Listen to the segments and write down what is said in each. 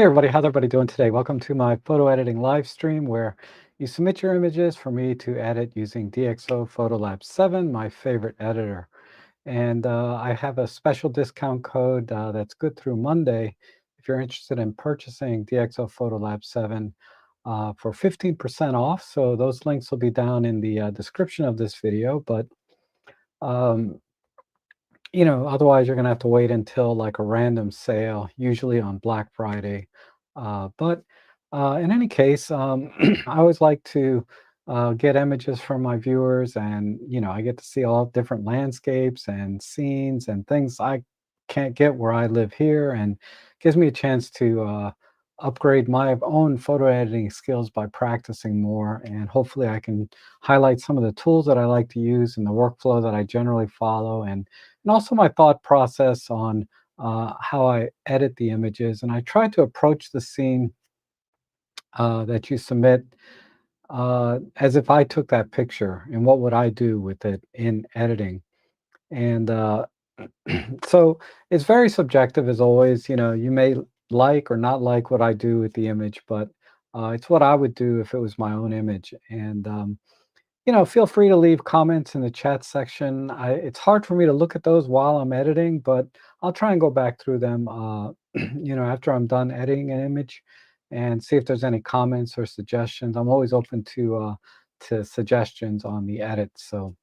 Hey everybody, how's everybody doing today? Welcome to my photo editing live stream where you submit your images for me to edit using DxO Photolab 7, my favorite editor. And I have a special discount code that's good through Monday if you're interested in purchasing DxO Photolab 7 for 15% off. So those links will be down in the description of this video, but um, otherwise you're gonna have to wait until like a random sale, usually on Black Friday. But in any case, I always like to get images from my viewers, and I get to see all different landscapes and scenes and things I can't get where I live here, and gives me a chance to upgrade my own photo editing skills by practicing more. And hopefully, I can highlight some of the tools that I like to use and the workflow that I generally follow, and also my thought process on how I edit the images. And I try to approach the scene that you submit as if I took that picture and what would I do with it in editing. And so it's very subjective as always. You may like or not like what I do with the image, but it's what I would do if it was my own image. And feel free to leave comments in the chat section. It's hard for me to look at those while I'm editing, but I'll try and go back through them, after I'm done editing an image, and see if there's any comments or suggestions. I'm always open to suggestions on the edit. So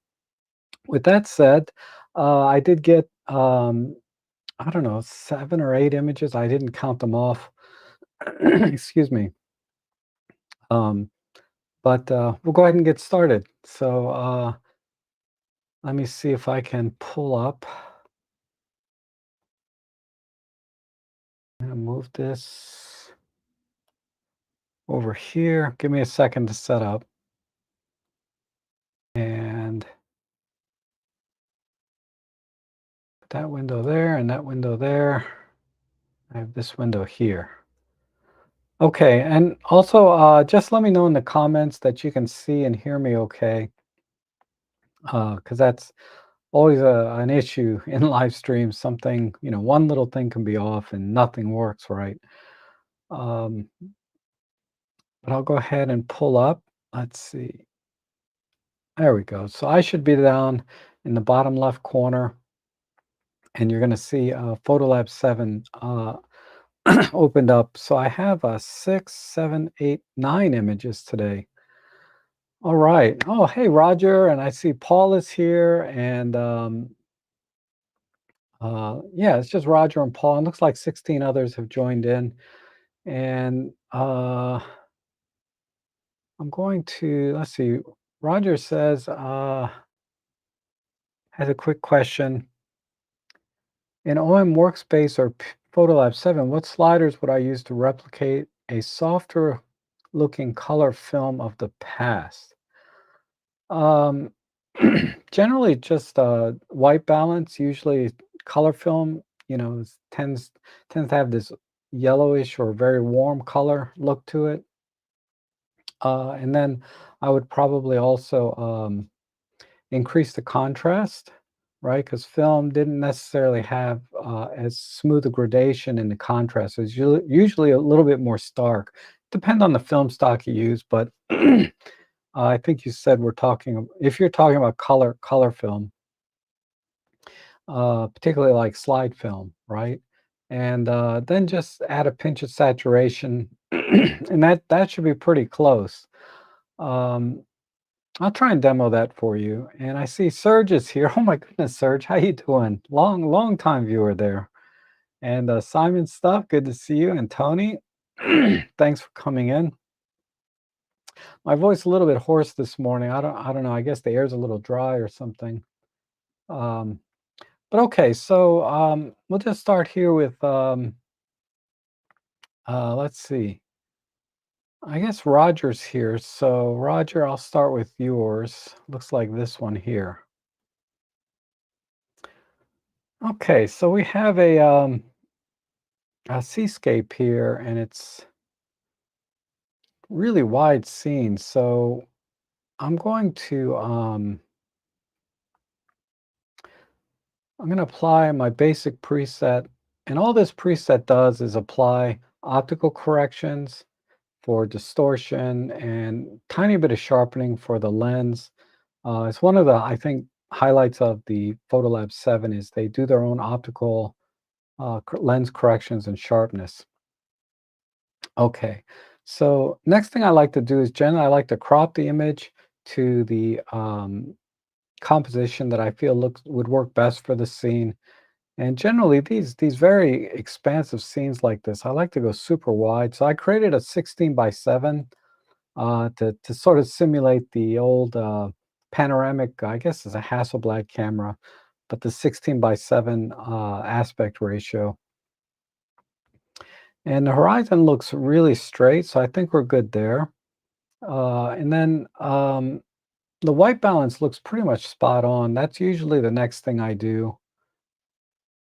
with that said, I did get, I don't know, 7 or 8 images. I didn't count them off. Excuse me. Um, but we'll go ahead and get started. So let me see if I can pull up. I'm gonna move this over here. Give me a second to set up. And put that window there and that window there. I have this window here. Okay, and also just let me know in the comments that you can see and hear me okay, because that's always an issue in live streams. Something, one little thing can be off and nothing works right. Um, but I'll go ahead and pull up. Let's see. There we go. So I should be down in the bottom left corner, and you're going to see Photolab 7 opened up. So I have 6, 7, 8, 9 images today. All right. Oh, hey, Roger. And I see Paul is here. And yeah, it's just Roger and Paul. It looks like 16 others have joined in. And I'm going to, let's see, Roger says, has a quick question. In OM Workspace or Photolab 7, what sliders would I use to replicate a softer looking color film of the past? Um, generally just white balance. Usually color film, tends to have this yellowish or very warm color look to it. And then I would probably also increase the contrast, right? Because film didn't necessarily have as smooth a gradation in the contrast. It's usually a little bit more stark. Depend on the film stock you use, but I think you said if you're talking about color film, particularly like slide film, right? And then just add a pinch of saturation, and that should be pretty close. Um, I'll try and demo that for you. And I see Serge is here. Oh my goodness, Serge, how you doing? Long time viewer there. And Simon Stuff, good to see you. And Tony, thanks for coming in. My voice a little bit hoarse this morning. I don't know. I guess the air's a little dry or something. Um, but okay, so we'll just start here with let's see. I guess Roger's here. So Roger, I'll start with yours. Looks like this one here. Okay, so we have a seascape here, and it's really wide scene. So I'm going to apply my basic preset, and all this preset does is apply optical corrections for distortion, and tiny bit of sharpening for the lens. It's one of the, I think, highlights of the Photolab 7 is they do their own optical lens corrections and sharpness. Okay, so next thing I like to do is generally I like to crop the image to the composition that I feel looks would work best for the scene. And generally, these very expansive scenes like this, I like to go super wide. So I created a 16 by 7 to sort of simulate the old panoramic. I guess it's a Hasselblad camera, but the 16 by 7 aspect ratio. And the horizon looks really straight, so I think we're good there. And then the white balance looks pretty much spot on. That's usually the next thing I do.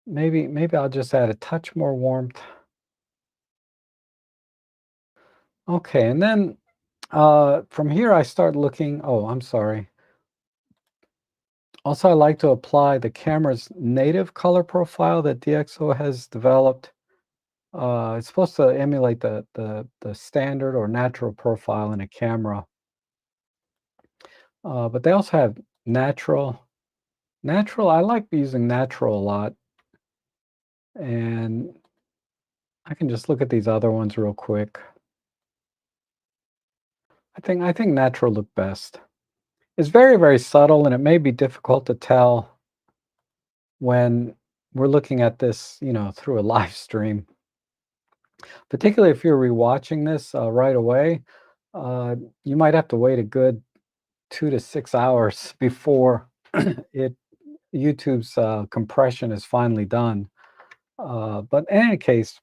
Maybe I'll just add a touch more warmth. Okay, and then from here I start looking. Oh, I'm sorry. Also, I like to apply the camera's native color profile that DxO has developed. It's supposed to emulate the standard or natural profile in a camera, but they also have natural. Natural, I like using natural a lot, and I can just look at these other ones real quick. I think natural look best. It's very, very subtle, and it may be difficult to tell when we're looking at this, through a live stream. Particularly if you're rewatching this right away, uh, you might have to wait a good 2 to 6 hours before it YouTube's compression is finally done. But in any case,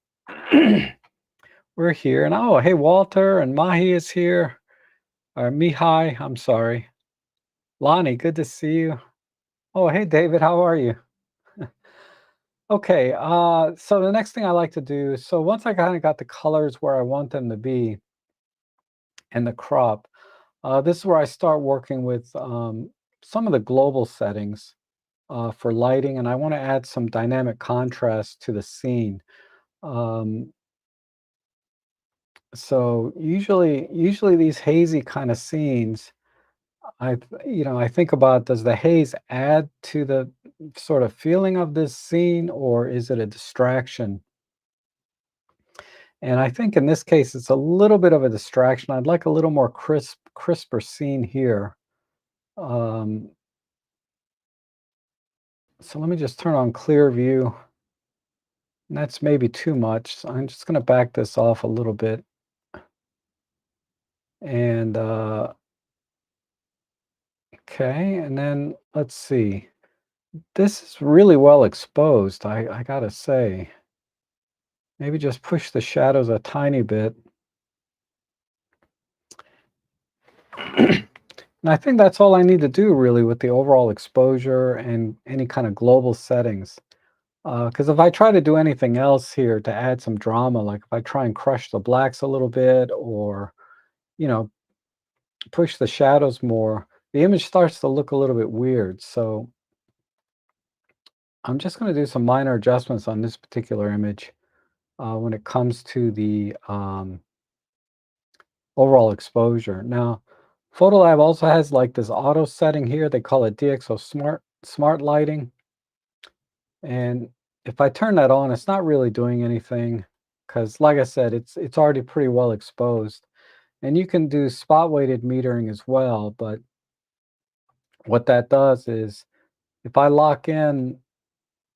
we're here, and oh, hey, Walter and Mahi is here, or Mihai, I'm sorry. Lonnie, good to see you. Oh, hey, David, how are you? Okay, so the next thing I like to do, so once I kind of got the colors where I want them to be and the crop, this is where I start working with some of the global settings for lighting, and I want to add some dynamic contrast to the scene. Um, so usually these hazy kind of scenes, I think about, does the haze add to the sort of feeling of this scene, or is it a distraction? And I think in this case, it's a little bit of a distraction. I'd like a little more crisper scene here. Um, so let me just turn on clear view. And that's maybe too much. So I'm just going to back this off a little bit. And okay, and then let's see. This is really well exposed, I gotta say. Maybe just push the shadows a tiny bit. And I think that's all I need to do really with the overall exposure and any kind of global settings. Because if I try to do anything else here to add some drama, like if I try and crush the blacks a little bit or, you know, push the shadows more, the image starts to look a little bit weird. So I'm just going to do some minor adjustments on this particular image when it comes to the overall exposure. Now, Photolab also has like this auto setting here. They call it DxO Smart Lighting. And if I turn that on, it's not really doing anything because, like I said, it's already pretty well exposed. And you can do spot weighted metering as well. But what that does is if I lock in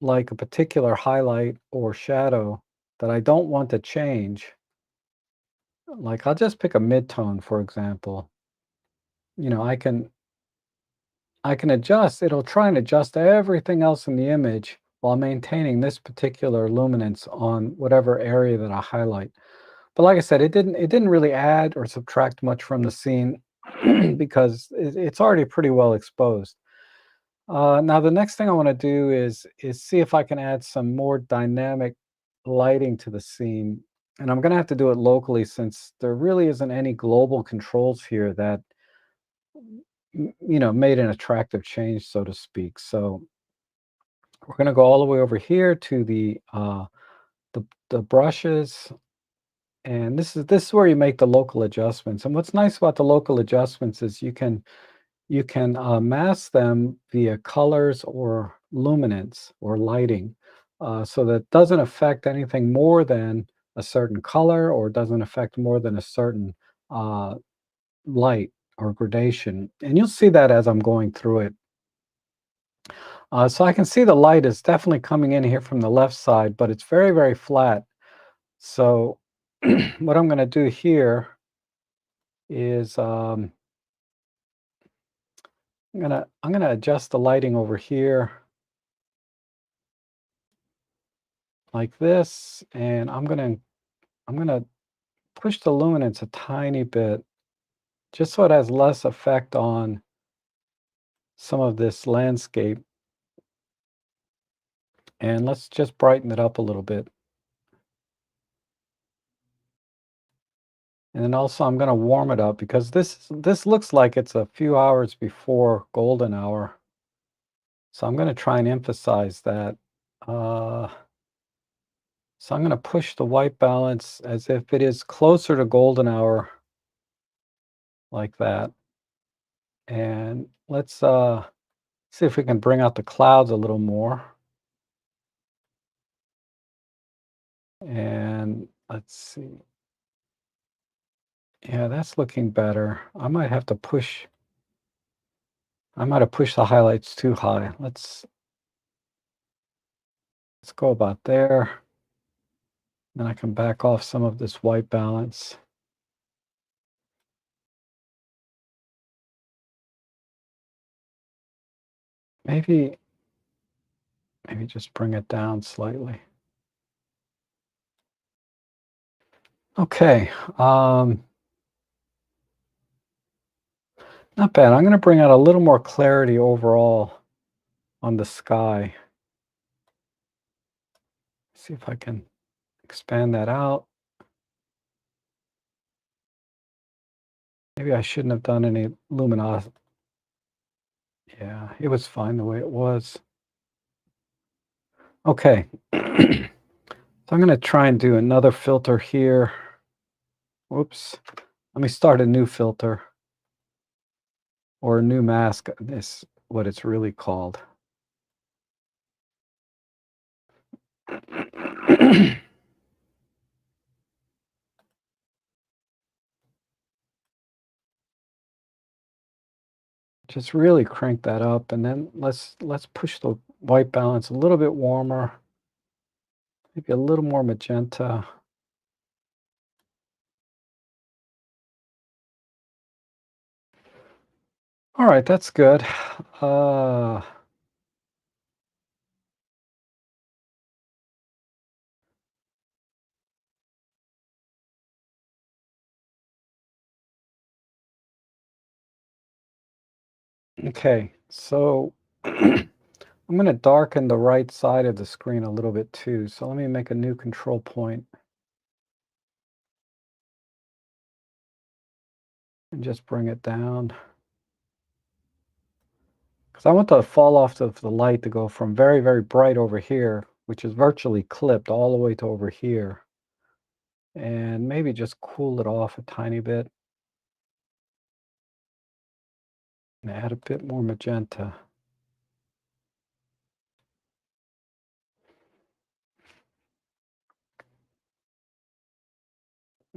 like a particular highlight or shadow that I don't want to change, like I'll just pick a mid-tone, for example. You know, I can adjust, it'll try and adjust everything else in the image while maintaining this particular luminance on whatever area that I highlight. But like I said, it didn't really add or subtract much from the scene because it's already pretty well exposed. Now the next thing I want to do is see if I can add some more dynamic lighting to the scene. And I'm going to have to do it locally since there really isn't any global controls here that made an attractive change, so to speak. So we're going to go all the way over here to the brushes, And this is where you make the local adjustments. And what's nice about the local adjustments is you can mask them via colors or luminance or lighting, so that doesn't affect anything more than a certain color or doesn't affect more than a certain uh, light or gradation. And you'll see that as I'm going through it. So I can see the light is definitely coming in here from the left side, but it's very, very flat. So what I'm going to do here is I'm gonna adjust the lighting over here like this, and I'm gonna push the luminance a tiny bit, just so it has less effect on some of this landscape. And let's just brighten it up a little bit. And then also I'm gonna warm it up because this looks like it's a few hours before golden hour. So I'm gonna try and emphasize that. Uh, so I'm gonna push the white balance as if it is closer to golden hour like that. And let's see if we can bring out the clouds a little more. And let's see. Yeah, that's looking better. I might have pushed the highlights too high. Let's go about there. Then I can back off some of this white balance. Maybe maybe just bring it down slightly. Okay. Not bad. I'm going to bring out a little more clarity overall on the sky. See if I can expand that out. Maybe I shouldn't have done any luminosity. Yeah, it was fine the way it was. Okay. So I'm going to try and do another filter here. Whoops. Let me start a new filter or a new mask. This what it's really called. Just really crank that up, and then let's push the white balance a little bit warmer, maybe a little more magenta. All right, that's good. Uh, okay, so I'm going to darken the right side of the screen a little bit too. So let me make a new control point and just bring it down. Because I want the fall off of the light to go from very, very bright over here, which is virtually clipped, all the way to over here. And maybe just cool it off a tiny bit and add a bit more magenta.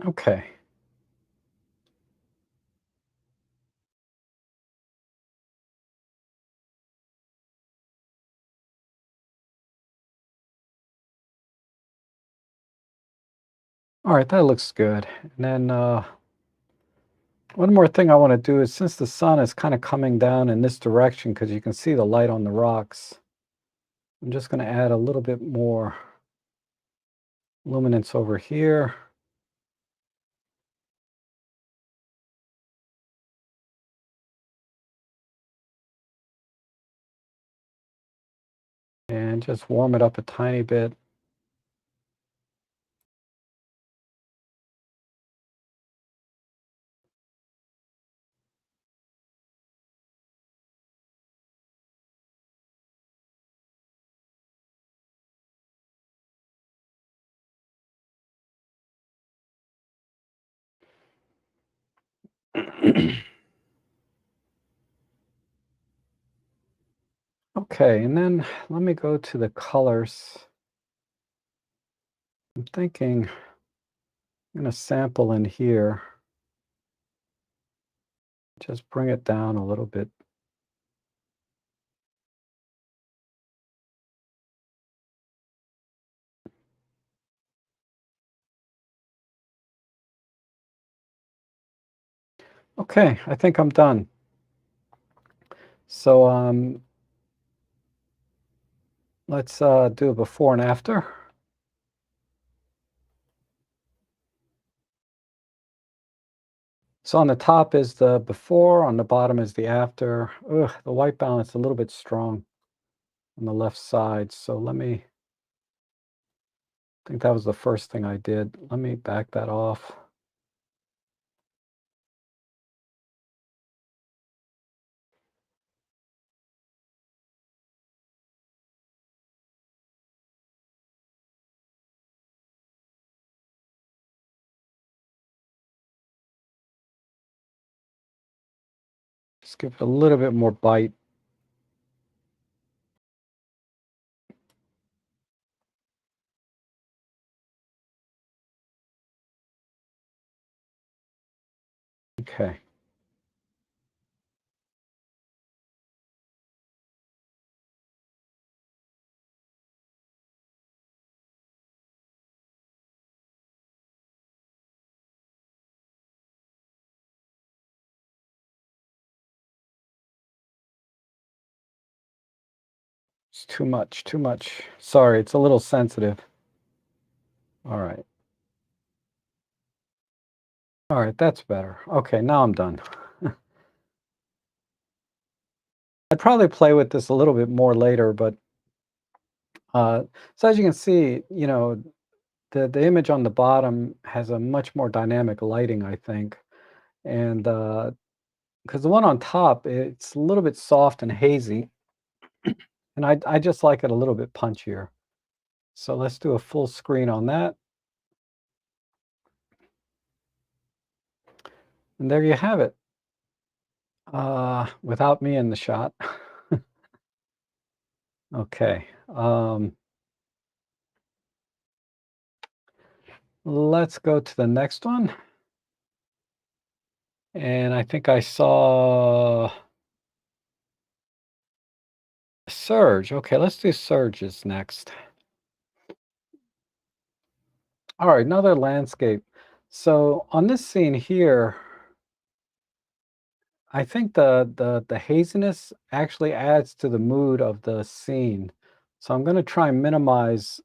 Okay. All right, that looks good. And then one more thing I want to do is, since the sun is kind of coming down in this direction, because you can see the light on the rocks, I'm just going to add a little bit more luminance over here. And just warm it up a tiny bit. Okay, and then let me go to the colors. I'm thinking I'm going to sample in here. Just bring it down a little bit. Okay, I think I'm done. So let's do a before and after. So on the top is the before, on the bottom is the after. Ugh, the white balance a little bit strong on the left side. So I think that was the first thing I did. Let me back that off. Just give it a little bit more bite. Okay. It's too much, too much. Sorry, it's a little sensitive. All right. All right, that's better. Okay, now I'm done. I'd probably play with this a little bit more later, but so as you can see, the image on the bottom has a much more dynamic lighting, I think. And because the one on top, it's a little bit soft and hazy, and I just like it a little bit punchier. So let's do a full screen on that. And there you have it. Without me in the shot. Okay. Let's go to the next one. And I think I saw Surge. Okay, let's do Surges next. All right, another landscape. So on this scene here, I think the haziness actually adds to the mood of the scene. So I'm going to try and minimize,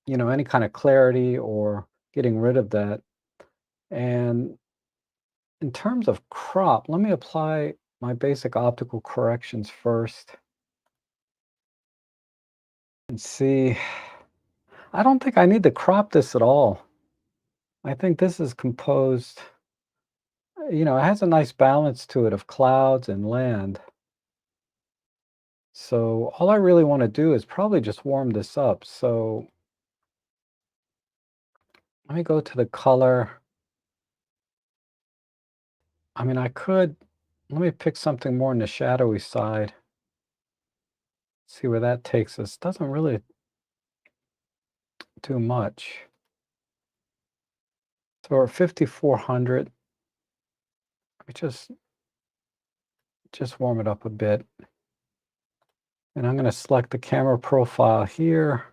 any kind of clarity or getting rid of that. And in terms of crop, let me apply my basic optical corrections first and see. I don't think I need to crop this at all. I think this is composed, it has a nice balance to it of clouds and land. So all I really want to do is probably just warm this up. So let me go to the color. I mean, let me pick something more on the shadowy side. See where that takes us. Doesn't really do much. So we're at 5400. Let me just warm it up a bit. And I'm going to select the camera profile here.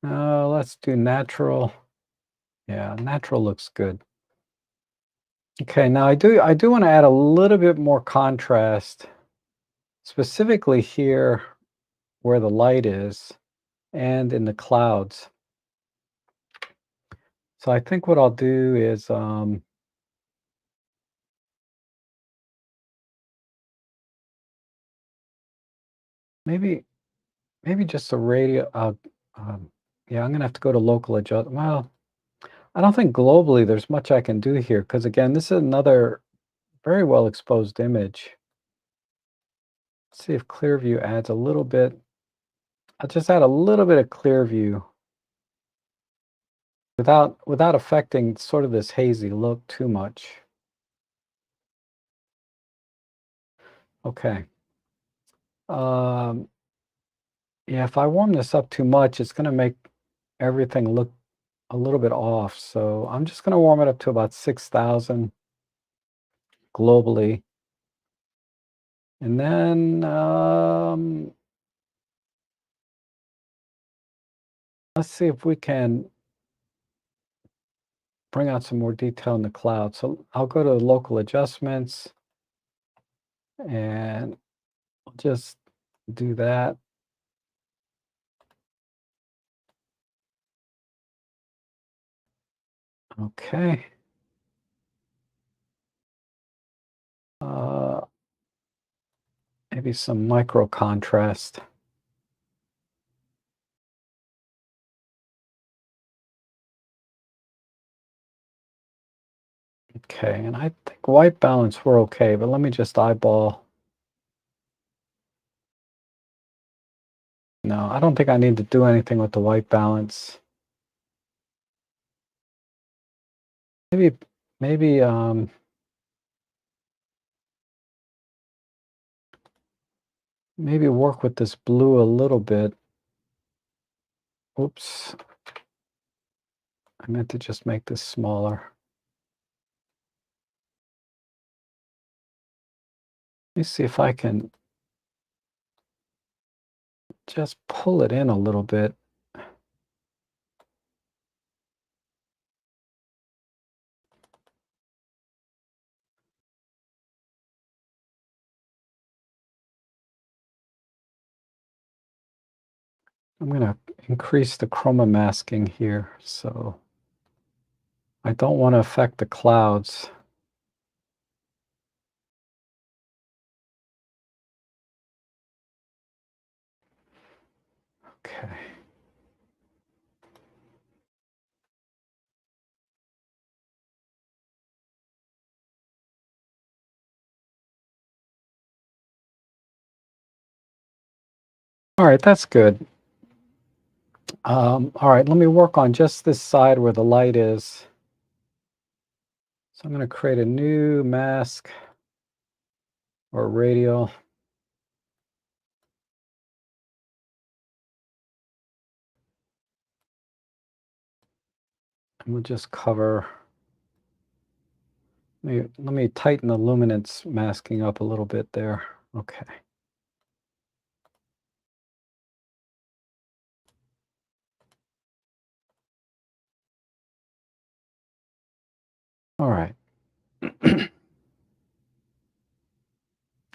Let's do natural. Yeah, natural looks good. Okay, now I do want to add a little bit more contrast, specifically here where the light is and in the clouds. So I think what I'll do is maybe just a radio. Yeah, I'm gonna have to go to local adjust. Well, I don't think globally there's much I can do here because again, this is another very well exposed image. Let's see if clear view adds a little bit. I'll just add a little bit of clear view without affecting sort of this hazy look too much. Okay. Yeah, if I warm this up too much, it's going to make everything look a little bit off. So I'm just going to warm it up to about 6,000 globally. And then let's see if we can bring out some more detail in the cloud. So I'll go to local adjustments and I'll just do that. Okay. Uh, Maybe some micro contrast. Okay, and I think white balance we're okay, but let me just eyeball. No, I don't think I need to do anything with the white balance. Maybe, maybe, maybe work with this blue a little bit. Oops, I meant to just make this smaller. Let me see if I can just pull it in a little bit. I'm going to increase the chroma masking here, so I don't want to affect the clouds. Okay. All right, that's good. All right, let me work on just this side where the light is. So I'm going to create a new mask or radial. And we'll just cover. Let me tighten the luminance masking up a little bit there. Okay. All right.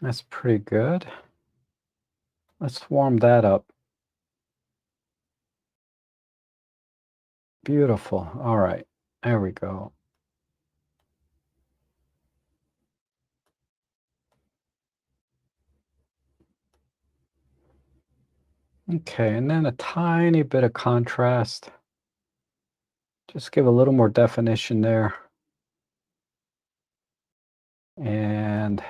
That's pretty good. Let's warm that up. Beautiful. All right. There we go. Okay, and then a tiny bit of contrast. Just give a little more definition there. And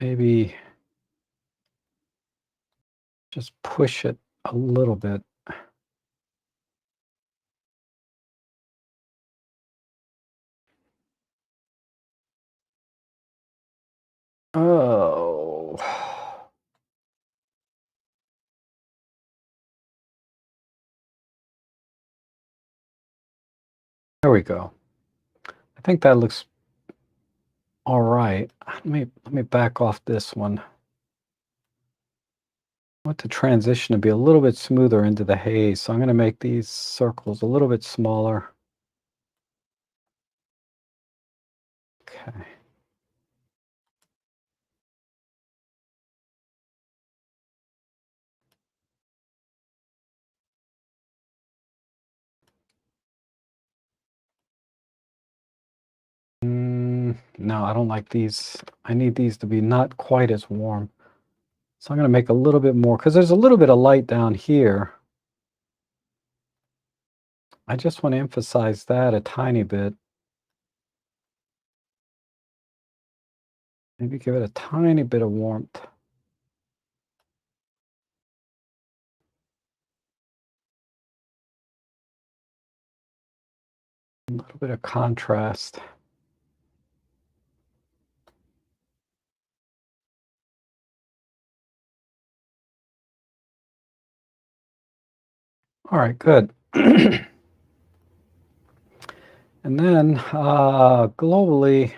maybe just push it a little bit. Oh. There we go. I think that looks all right. Let me back off this one. I want the transition to be a little bit smoother into the haze, so I'm going to make these circles a little bit smaller. Okay. No, I don't like these. I need these to be not quite as warm. So I'm going to make a little bit more because there's a little bit of light down here. I just want to emphasize that a tiny bit. Maybe give it a tiny bit of warmth. A little bit of contrast. All right, good. And then globally,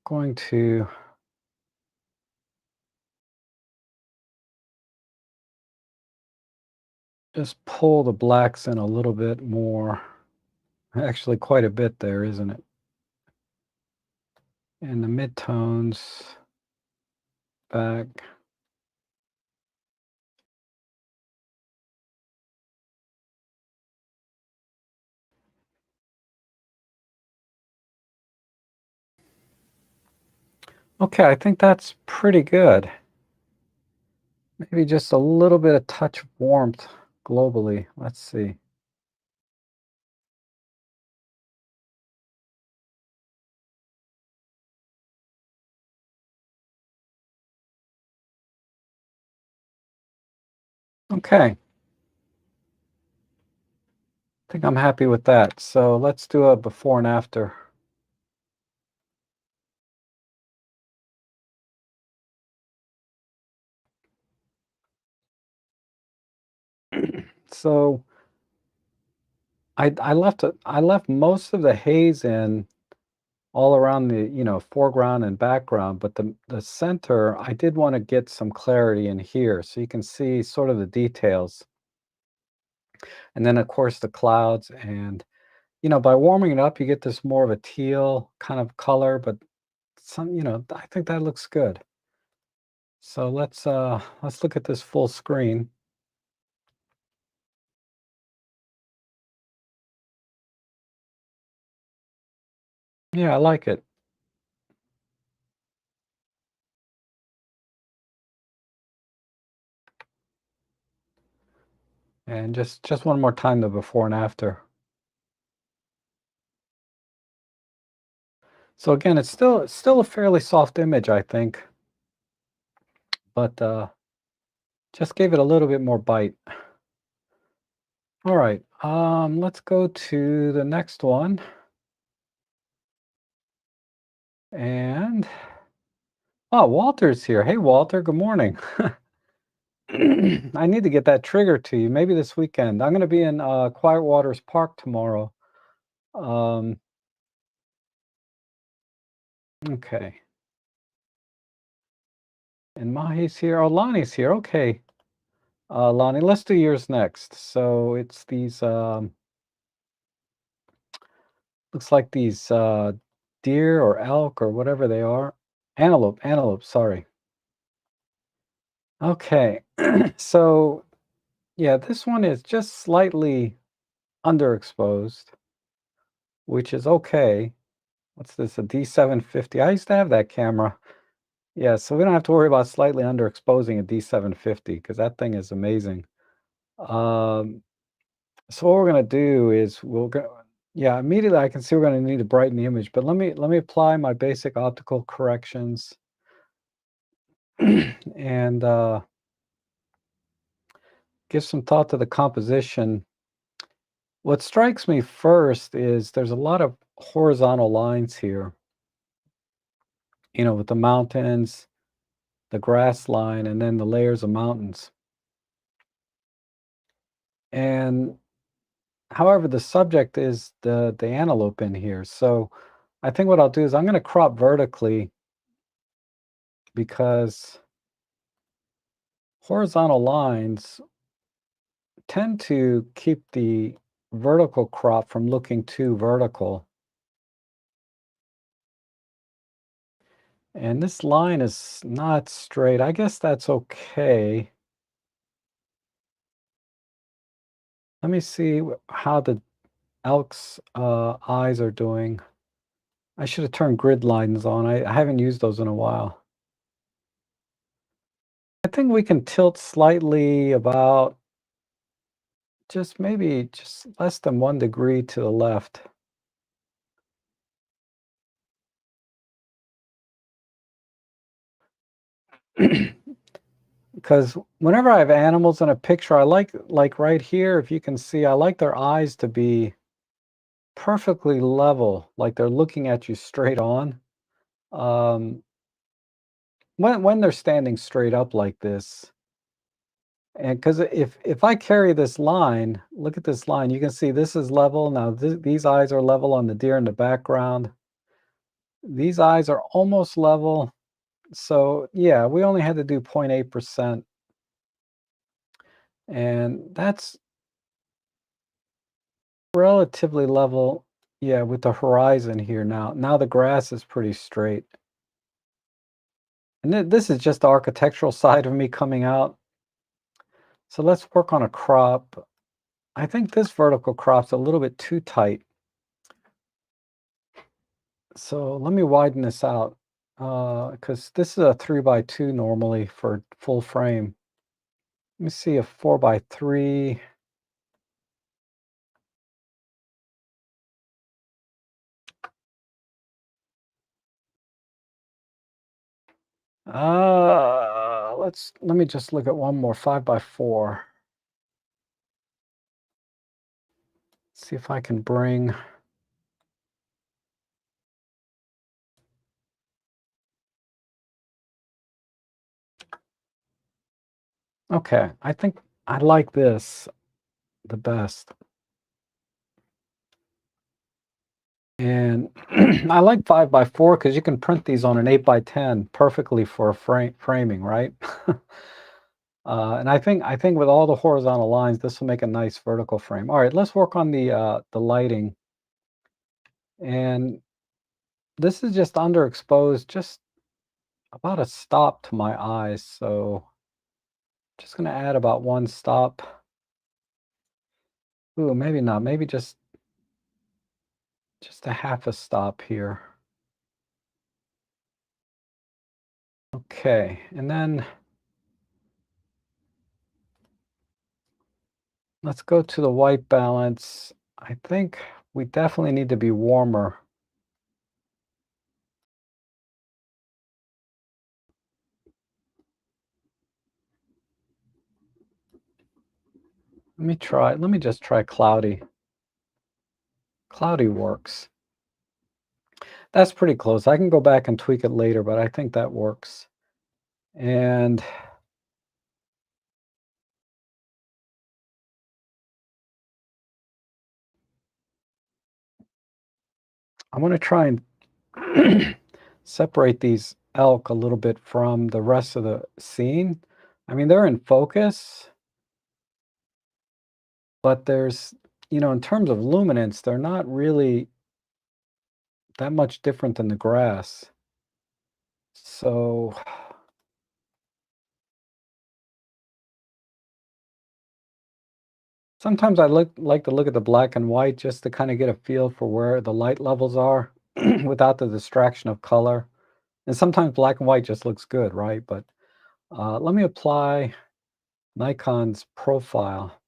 going to just pull the blacks in a little bit more. Actually, quite a bit there, isn't it? And the midtones back. Okay, I think that's pretty good. Maybe just a little bit of touch of warmth globally. Let's see. Okay, I think I'm happy with that. So let's do a before and after. So I left most of the haze in all around the, foreground and background, but the center, I did want to get some clarity in here so you can see sort of the details. And then of course the clouds and by warming it up you get this more of a teal kind of color, but I think that looks good. So let's look at this full screen. Yeah, I like it. And just one more time the before and after. So again, it's still a fairly soft image, I think, but just gave it a little bit more bite. All right, let's go to the next one. And oh, Walter's here. Hey, Walter, good morning. I need to get that trigger to you, maybe this weekend. I'm going to be in Quiet Waters Park tomorrow. Um, okay. And Mahi's here. Oh, Lonnie's here. Okay. Lonnie, let's do yours next. So it's these, looks like these deer or elk or whatever they are. Antelope, sorry. Okay. So, yeah, this one is just slightly underexposed, which is okay. What's this, a D750? I used to have that camera. Yeah, so we don't have to worry about slightly underexposing a D750 because that thing is amazing. Um, so what we're gonna do is we'll go, yeah, immediately I can see we're gonna need to brighten the image, but let me apply my basic optical corrections and give some thought to the composition. What strikes me first is there's a lot of horizontal lines here, with the mountains, the grass line, and then the layers of mountains. And however, the subject is the antelope in here. So I think what I'll do is I'm going to crop vertically because horizontal lines tend to keep the vertical crop from looking too vertical. And this line is not straight. I guess that's okay. Let me see how the elk's eyes are doing. I should have turned grid lines on. I haven't used those in a while. I think we can tilt slightly about just maybe just less than 1 degree to the left. Because whenever I have animals in a picture, I like right here, if you can see, I like their eyes to be perfectly level, like they're looking at you straight on. Um, when they're standing straight up like this, And because if I carry this line, look at this line, you can see this is level. Now these eyes are level on the deer in the background. These eyes are almost level. So yeah, we only had to do 0.8%. And that's relatively level, yeah, with the horizon here now. Now the grass is pretty straight. And this is just the architectural side of me coming out. So let's work on a crop. I think this vertical crop's a little bit too tight. So let me widen this out because this is a 3x2 normally for full frame. Let me see a 4x3. Let me just look at one more 5x4. See if I can bring. Okay, I think I like this the best. And I like 5x4 because you can print these on an 8x10 perfectly for framing, right? And I think with all the horizontal lines, this will make a nice vertical frame. All right, let's work on the lighting. And this is just underexposed, just about a stop to my eyes. So just gonna add about one stop. Ooh, maybe not. Maybe just a half a stop here. Okay, and then let's go to the white balance. I think we definitely need to be warmer. Let me just try cloudy. Cloudy works. That's pretty close. I can go back and tweak it later, but I think that works. And I'm going to try and separate these elk a little bit from the rest of the scene. I mean, they're in focus, but in terms of luminance, they're not really that much different than the grass. So sometimes like to look at the black and white just to kind of get a feel for where the light levels are without the distraction of color. And sometimes black and white just looks good, right? But let me apply Nikon's profile.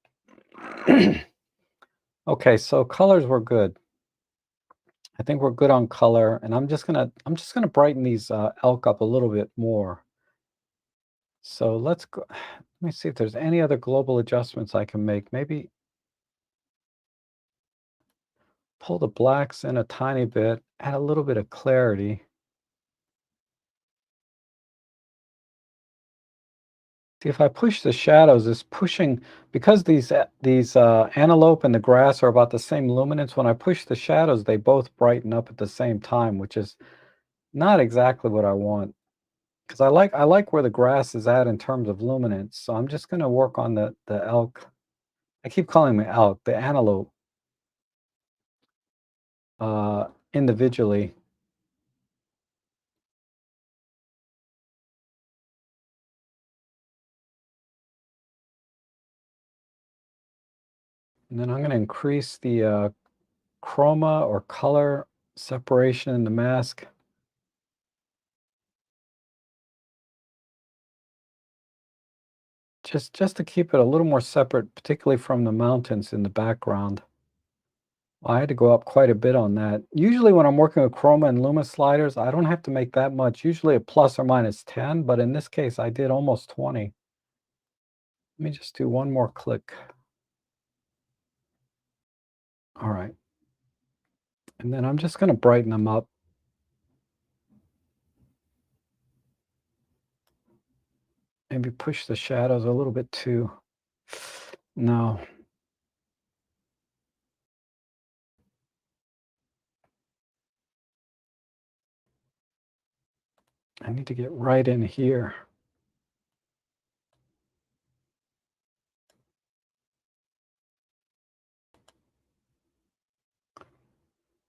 Okay, so colors were good. I think we're good on color, and I'm just gonna brighten these elk up a little bit more. So let's go. Let me see if there's any other global adjustments I can make. Maybe pull the blacks in a tiny bit, add a little bit of clarity. See, if I push the shadows, it's pushing because these antelope and the grass are about the same luminance. When I push the shadows, they both brighten up at the same time, which is not exactly what I want. Because I like where the grass is at in terms of luminance. So I'm just going to work on the elk. I keep calling them elk, the antelope, individually. And then I'm going to increase the chroma or color separation in the mask. Just to keep it a little more separate, particularly from the mountains in the background. I had to go up quite a bit on that. Usually when I'm working with chroma and luma sliders, I don't have to make that much, usually a plus or minus 10, but in this case I did almost 20. Let me just do one more click. All right. And then I'm just going to brighten them up. Maybe push the shadows a little bit too. No, I need to get right in here.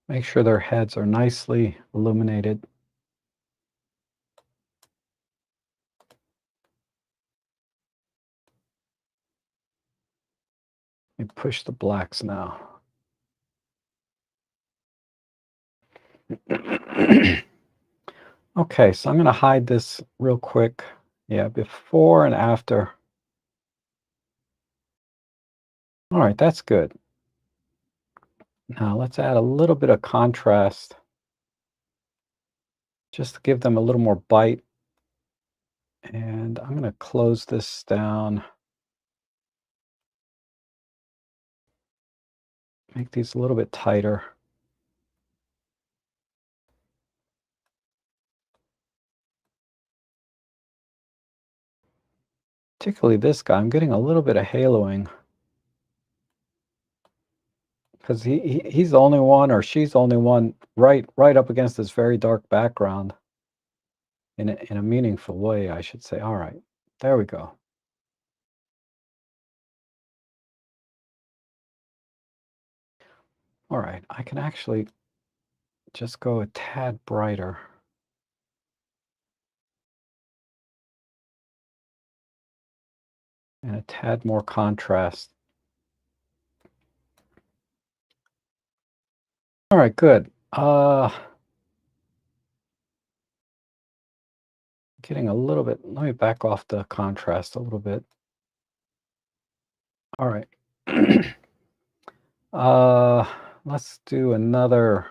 Make sure their heads are nicely illuminated. Let me push the blacks now. Okay, so I'm going to hide this real quick. Yeah, before and after. All right, that's good. Now let's add a little bit of contrast just to give them a little more bite. And I'm going to close this down. Make these a little bit tighter. Particularly this guy, I'm getting a little bit of haloing because he's the only one, or she's the only one right up against this very dark background in a meaningful way, I should say. All right, there we go. All right, I can actually just go a tad brighter and a tad more contrast. All right, good. Getting a little bit, let me back off the contrast a little bit. All right. uh, let's do another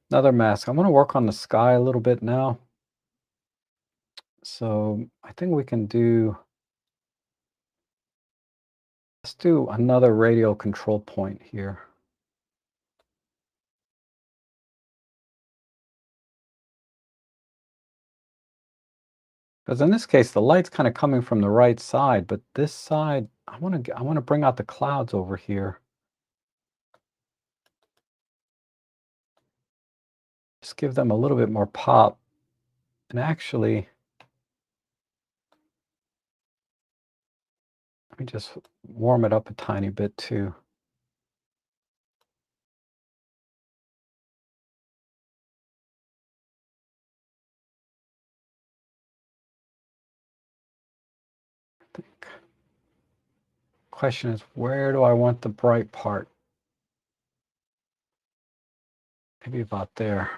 mask. I'm going to work on the sky a little bit now. So I think we can let's do another radial control point here. Because in this case, the light's kind of coming from the right side, but this side, I want to bring out the clouds over here. Just give them a little bit more pop. And actually, let me just warm it up a tiny bit too. The question is, where do I want the bright part? Maybe about there.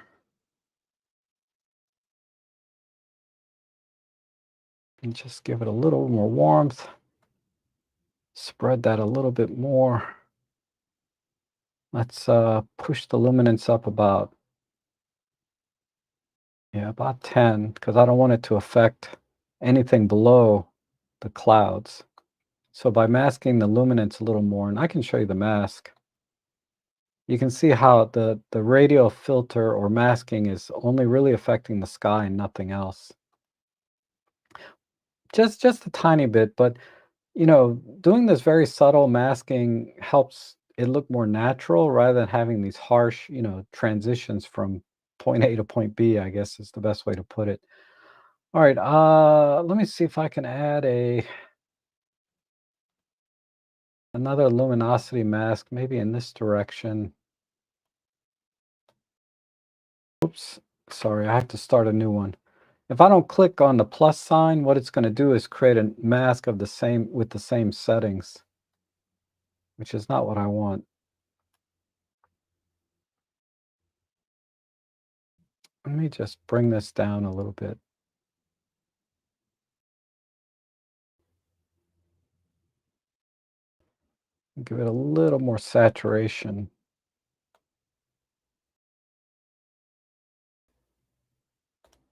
And just give it a little more warmth. Spread that a little bit more. Let's push the luminance up about 10, because I don't want it to affect anything below the clouds. So by masking the luminance a little more, and I can show you the mask, you can see how the radial filter or masking is only really affecting the sky and nothing else. Just a tiny bit, but doing this very subtle masking helps it look more natural rather than having these harsh, transitions from point A to point B, I guess is the best way to put it. All right, let me see if I can add another luminosity mask, maybe in this direction. Oops, sorry, I have to start a new one. If I don't click on the plus sign, what it's going to do is create a mask of with the same settings, which is not what I want. Let me just bring this down a little bit. Give it a little more saturation.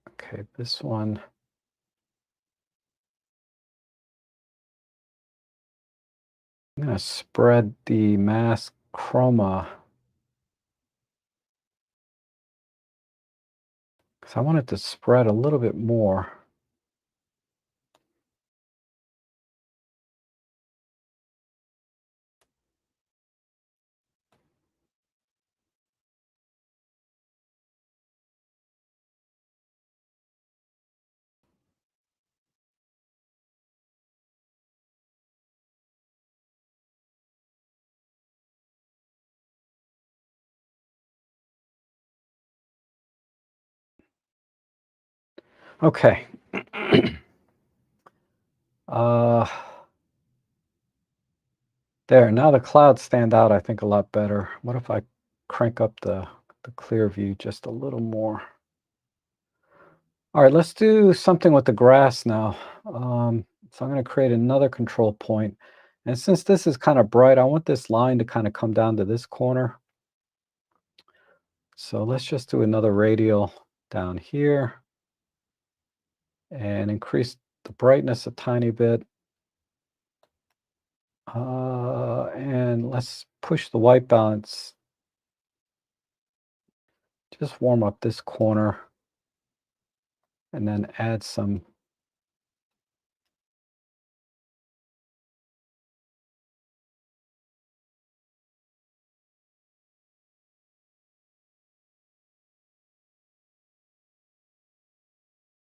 Okay, this one. I'm going to spread the mask chroma because I want it to spread a little bit more. Okay. uh, there, now the clouds stand out, I think, a lot better. What if I crank up the clear view just a little more? All right, let's do something with the grass now. So I'm going to create another control point. And since this is kind of bright, I want this line to kind of come down to this corner. So let's just do another radial down here and increase the brightness a tiny bit. And let's push the white balance. Just warm up this corner and then add some.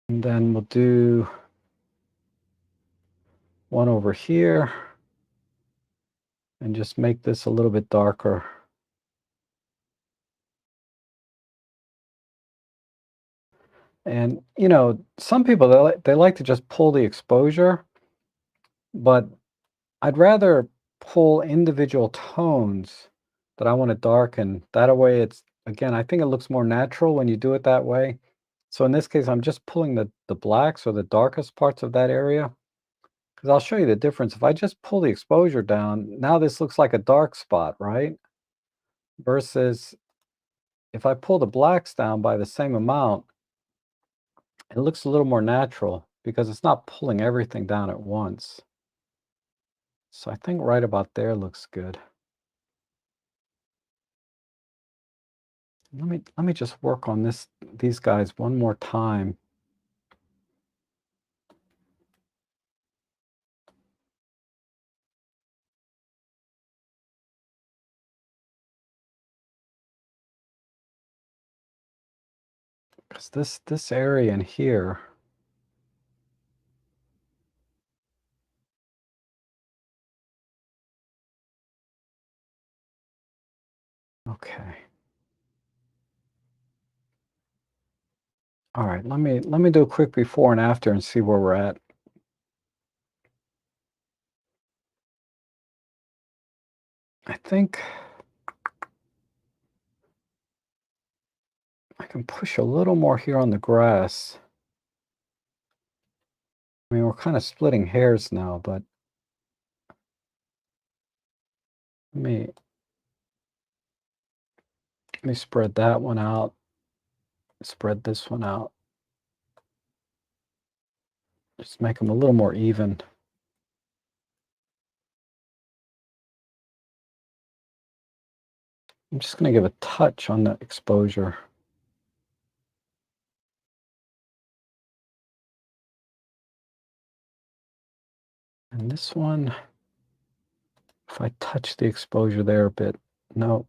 And then we'll do one over here and just make this a little bit darker. And, you know, some people, they like to just pull the exposure, but I'd rather pull individual tones that I want to darken. That way it's, again, I think it looks more natural when you do it that way. So in this case, I'm just pulling the blacks or the darkest parts of that area, because I'll show you the difference. If I just pull the exposure down, now this looks like a dark spot, right? Versus if I pull the blacks down by the same amount, it looks a little more natural because it's not pulling everything down at once. So I think right about there looks good. Let me just work on these guys one more time. Because this area in here, okay. All right, let me do a quick before and after and see where we're at. I think I can push a little more here on the grass. I mean, we're kind of splitting hairs now, but let me let me spread that one out. Spread this one out. Just make them a little more even. I'm just going to give a touch on the exposure. And this one, if I touch the exposure there a bit, no.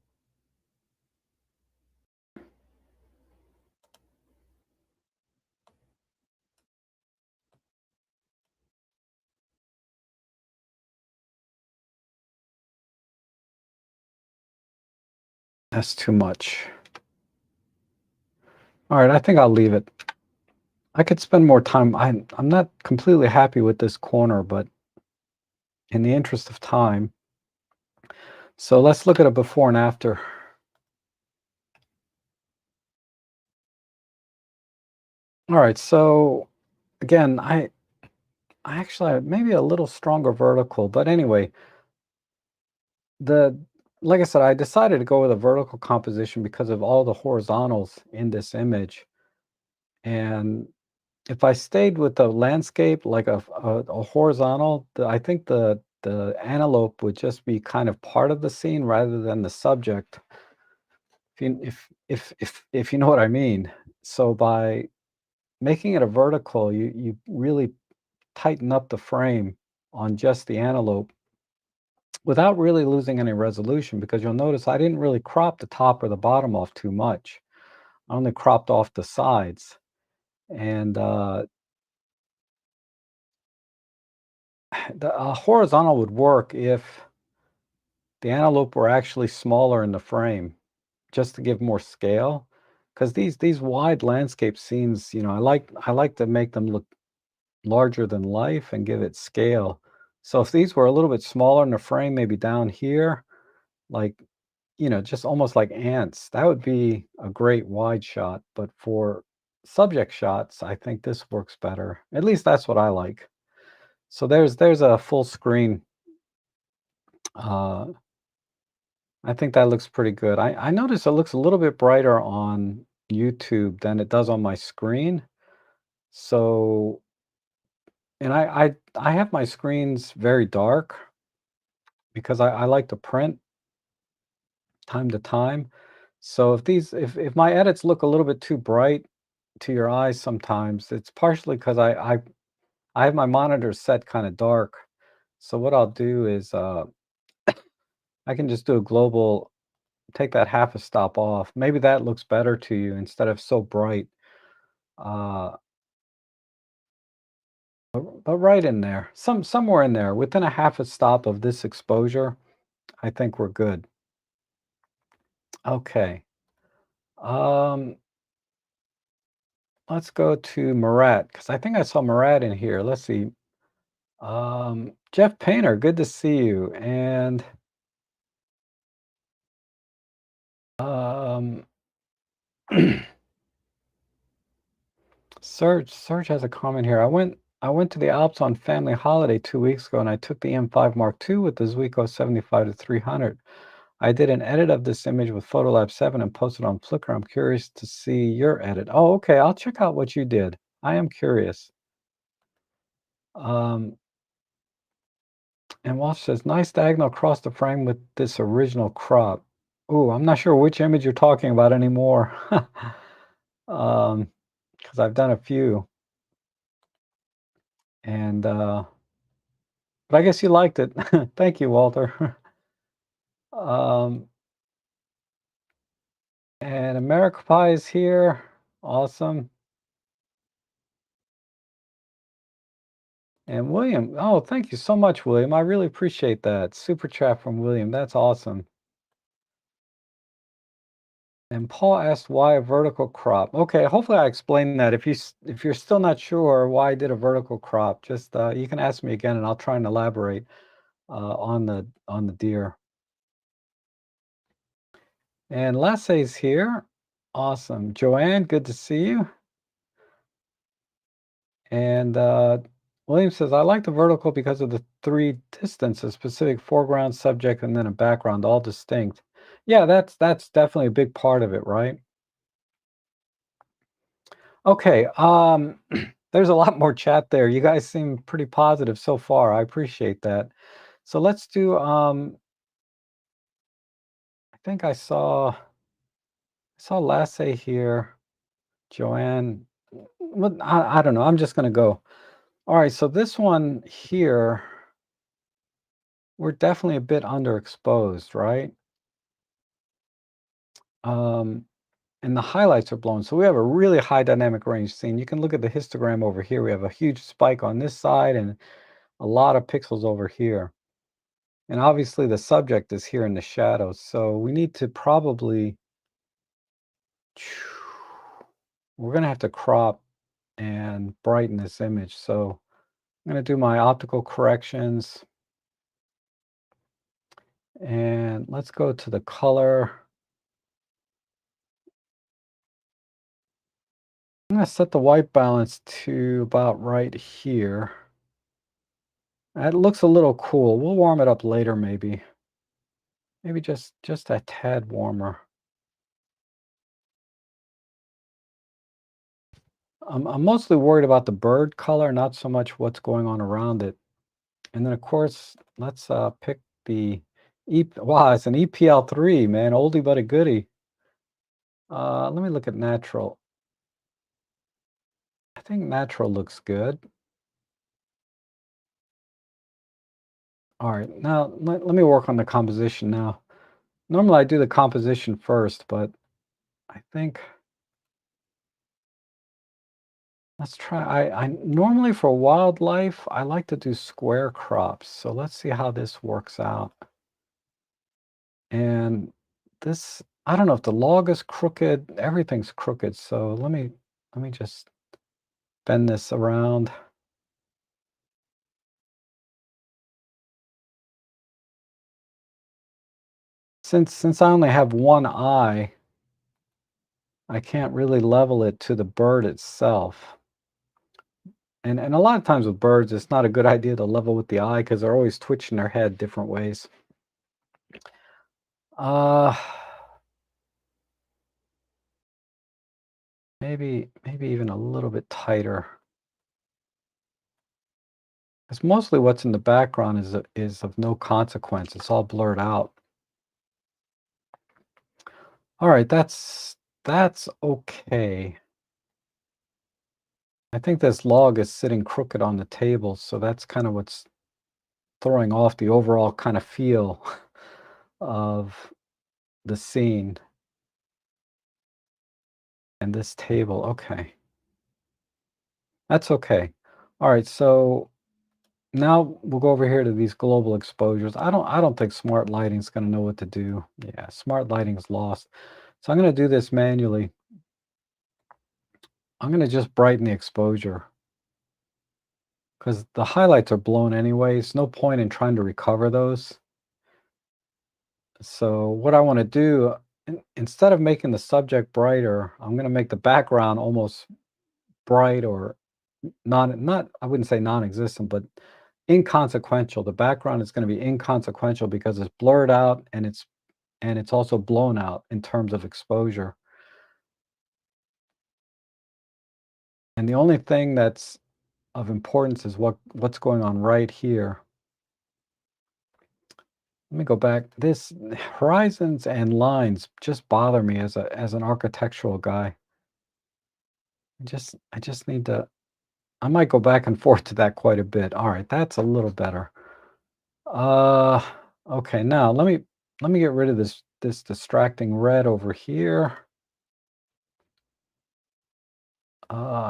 That's too much. All right, I think I'll leave it. I could spend more time. I'm not completely happy with this corner, but in the interest of time. So let's look at a before and after. All right, so again, I actually maybe a little stronger vertical, but anyway, the like I said, I decided to go with a vertical composition because of all the horizontals in this image. And if I stayed with the landscape, like a horizontal, I think the antelope would just be kind of part of the scene rather than the subject. If you know what I mean. So by making it a vertical, you really tighten up the frame on just the antelope without really losing any resolution, because you'll notice I didn't really crop the top or the bottom off too much. I only cropped off the sides. And the horizontal would work if the antelope were actually smaller in the frame, just to give more scale. because these wide landscape scenes, I like to make them look larger than life and give it scale. So if these were a little bit smaller in the frame, maybe down here, like, just almost like ants, that would be a great wide shot. But for subject shots, I think this works better. At least that's what I like. So there's a full screen. Uh, I think that looks pretty good. I notice it looks a little bit brighter on YouTube than it does on my screen. So, and I have my screens very dark because I like to print time to time. So if my edits look a little bit too bright to your eyes sometimes, it's partially because I have my monitor set kind of dark. So what I'll do is I can just do a global, take that half a stop off. Maybe that looks better to you instead of so bright. Uh, but right in there, somewhere in there, within a half a stop of this exposure, I think we're good. Okay. Um, let's go to Murat because I think I saw Murat in here. Let's see. Jeff Painter, good to see you. And um, Serge has a comment here. I went to the Alps on family holiday 2 weeks ago, and I took the M5 Mark II with the Zuiko 75 to 300. I did an edit of this image with Photolab 7 and posted on Flickr. I'm curious to see your edit. Oh, okay. I'll check out what you did. I am curious. Um, and Walsh says, nice diagonal across the frame with this original crop. Ooh, I'm not sure which image you're talking about anymore. Because I've done a few. And but I guess you liked it. Thank you, Walter. um, and America Pie is here. Awesome. And William, oh, thank you so much, William. I really appreciate that. Super chat from William. That's awesome. And Paul asked why a vertical crop. Okay, hopefully I explained that. If you're still not sure why I did a vertical crop, just you can ask me again, and I'll try and elaborate on the deer. And Lasse's here. Awesome. Joanne, good to see you. And William says, I like the vertical because of the three distances, specific foreground, subject, and then a background, all distinct. Yeah, that's definitely a big part of it, right? Okay, there's a lot more chat there. You guys seem pretty positive so far. I appreciate that. So let's do, I think I saw Lasse here, Joanne. What, I don't know. I'm just gonna go. All right, so this one here, we're definitely a bit underexposed, right? Um, and the highlights are blown. So we have a really high dynamic range scene. You can look at the histogram over here. We have a huge spike on this side and a lot of pixels over here. And obviously the subject is here in the shadows. So we need to probably, we're going to have to crop and brighten this image. So I'm going to do my optical corrections. And let's go to the color. I'm going to set the white balance to about right here. It looks a little cool. We'll warm it up later, maybe. Maybe just a tad warmer. I'm mostly worried about the bird color, not so much what's going on around it. And then, of course, let's pick the wow, it's an EPL3, man, oldie but a goodie. Let me look at natural. I think natural looks good. All right, now let me work on the composition now. Normally I do the composition first, but I think let's try. I normally for wildlife, I like to do square crops. So let's see how this works out. And this I don't know if the log is crooked. Everything's crooked. So let me just bend this around. Since I only have one eye, I can't really level it to the bird itself. And a lot of times with birds, it's not a good idea to level with the eye because they're always twitching their head different ways. Uh, maybe even a little bit tighter. Because mostly what's in the background is of no consequence. It's all blurred out. All right, that's okay. I think this log is sitting crooked on the table, so that's kind of what's throwing off the overall kind of feel of the scene. And this table, okay. That's okay. All right, so now we'll go over here to these global exposures. I don't think smart lighting's going to know what to do. Yeah, smart lighting's lost. So I'm going to do this manually. I'm going to just brighten the exposure because the highlights are blown anyways. No point in trying to recover those. So what I want to do, instead of making the subject brighter, I'm going to make the background almost bright or not, I wouldn't say non-existent, but inconsequential. The background is going to be inconsequential because it's blurred out and it's also blown out in terms of exposure. And the only thing that's of importance is what's going on right here. Let me go back. This horizons and lines just bother me as an architectural guy. I just need to, I might go back and forth to that quite a bit. All right, that's a little better. Uh, okay, now let me get rid of this distracting red over here.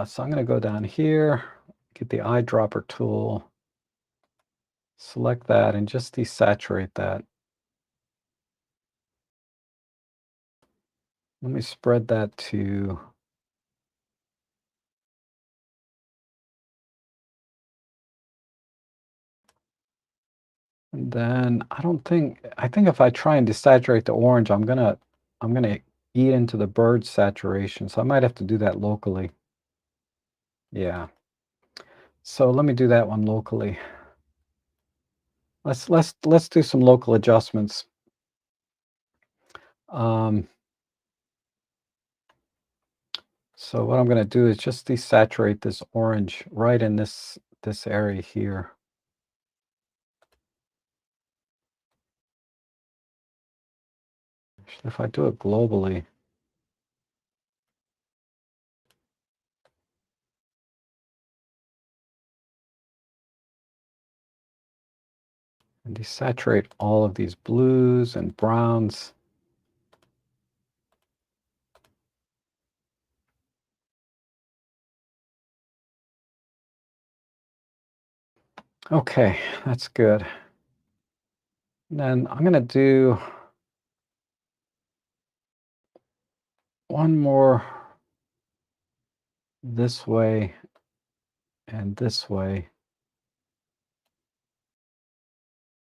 So I'm going to go down here, get the eyedropper tool, select that, and just desaturate that. Let me spread that to, and then I think if I try and desaturate the orange, I'm gonna eat into the bird saturation. So I might have to do that locally. Yeah. So let me do that one locally. Let's do some local adjustments. Um, so what I'm going to do is just desaturate this orange right in this area here. Actually, if I do it globally, and desaturate all of these blues and browns. Okay, that's good. And then I'm going to do one more this way and this way.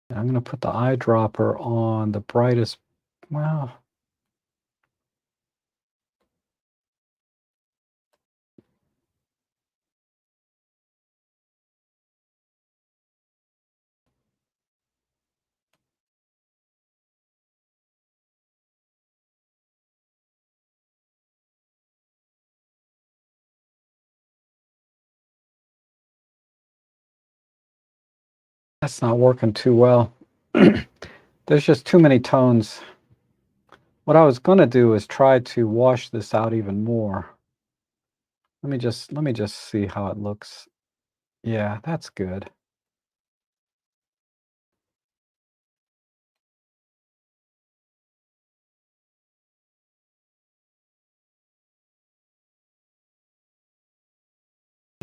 And I'm going to put the eyedropper on the brightest, well, that's not working too well. There's just too many tones. What I was going to do is try to wash this out even more. Let me just see how it looks. Yeah, that's good.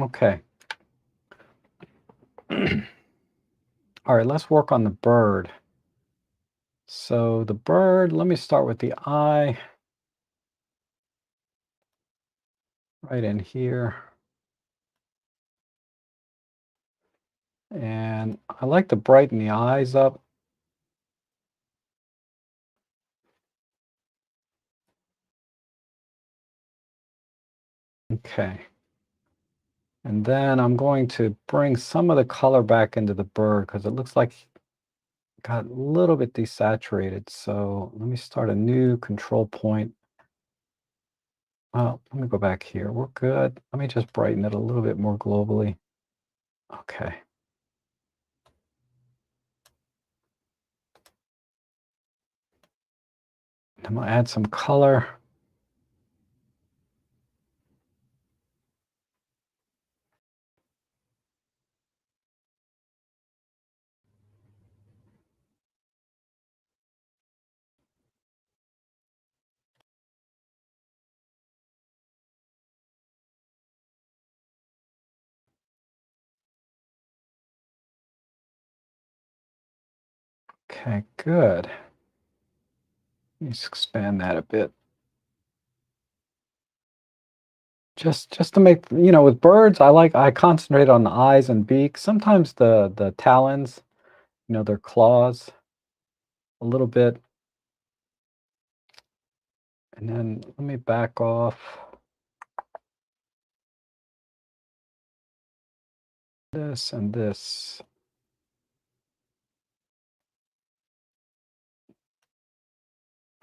Okay. All right, let's work on the bird. So the bird, let me start with the eye right in here. And I like to brighten the eyes up. Okay. And then I'm going to bring some of the color back into the bird because it looks like it got a little bit desaturated. So let me start a new control point. Well, let me go back here. We're good. Let me just brighten it a little bit more globally. Okay. I'm going to add some color. Okay, good. Let's expand that a bit. Just to make, with birds, I concentrate on the eyes and beak. Sometimes the talons, their claws a little bit. And then let me back off this and this.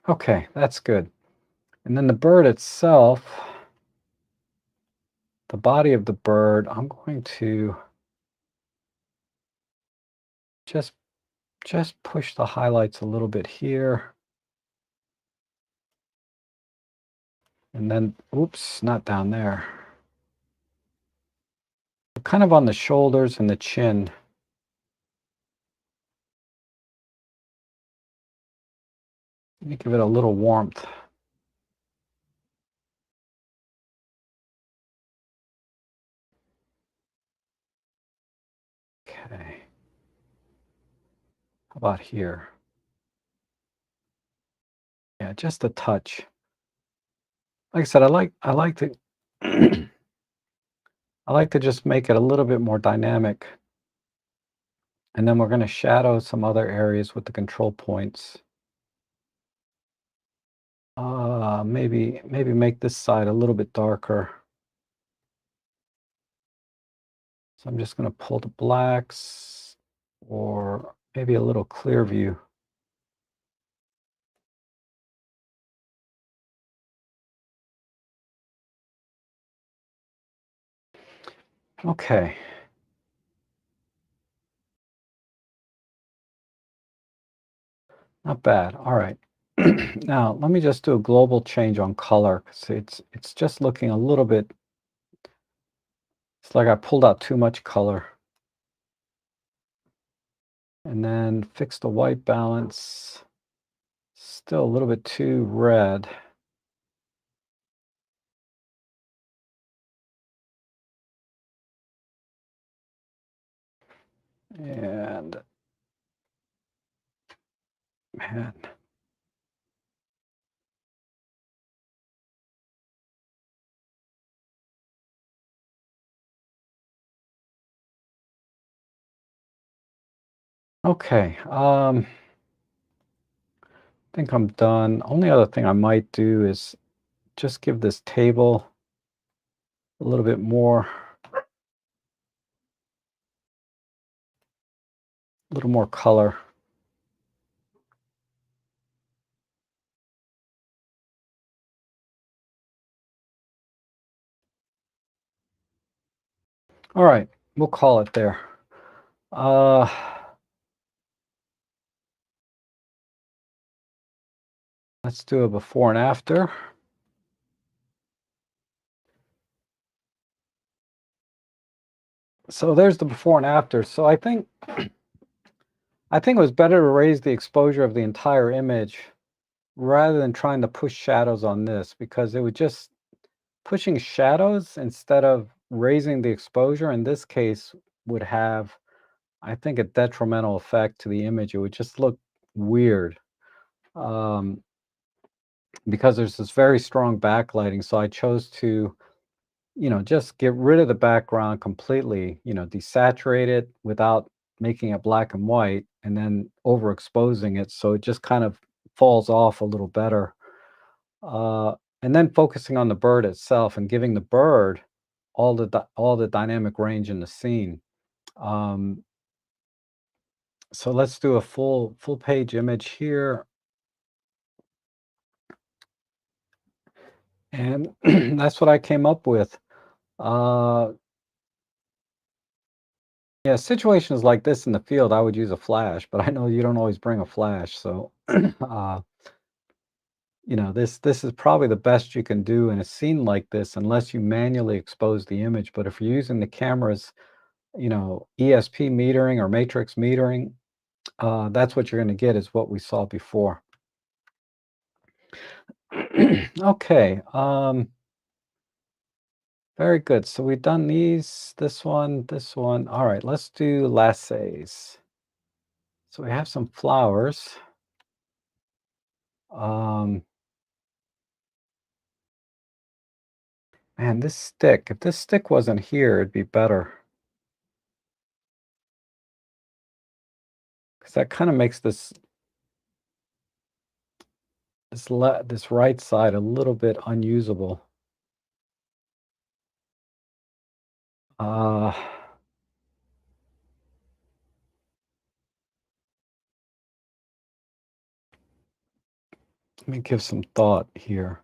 Okay, that's good. And then the bird itself, the body of the bird, I'm going to just push the highlights a little bit here. And then, oops, not down there. Kind of on the shoulders and the chin. Let me give it a little warmth. Okay. How about here? Yeah, just a touch. Like I said, I like to I like to just make it a little bit more dynamic. And then we're going to shadow some other areas with the control points. Maybe make this side a little bit darker. So I'm just going to pull the blacks or maybe a little clear view. Okay. Not bad. All right. Now, let me just do a global change on color because it's just looking a little bit, it's like I pulled out too much color. And then fix the white balance. Still a little bit too red. And man. Okay. I think I'm done. Only other thing I might do is just give this table a little bit more, color. All right, we'll call it there. Uh, let's do a before and after. So there's the before and after. So I think it was better to raise the exposure of the entire image rather than trying to push shadows on this because it would just pushing shadows instead of raising the exposure in this case would have, I think, a detrimental effect to the image. It would just look weird. um, because there's this very strong backlighting. So I chose to, just get rid of the background completely, desaturate it without making it black and white, and then overexposing it so it just kind of falls off a little better. Uh, and then focusing on the bird itself and giving the bird all the dynamic range in the scene. Um, so let's do a full page image here, and that's what I came up with. Uh, yeah, situations like this in the field, I would use a flash, but I know you don't always bring a flash, so this is probably the best you can do in a scene like this, unless you manually expose the image. But if you're using the camera's, ESP metering or matrix metering, that's what you're going to get, is what we saw before. Okay, very good. So we've done these, this one, this one. All right, let's do lasses. So we have some flowers. Um, Man, this stick, if this stick wasn't here, it'd be better. Because that kind of makes this right side a little bit unusable. Let me give some thought here.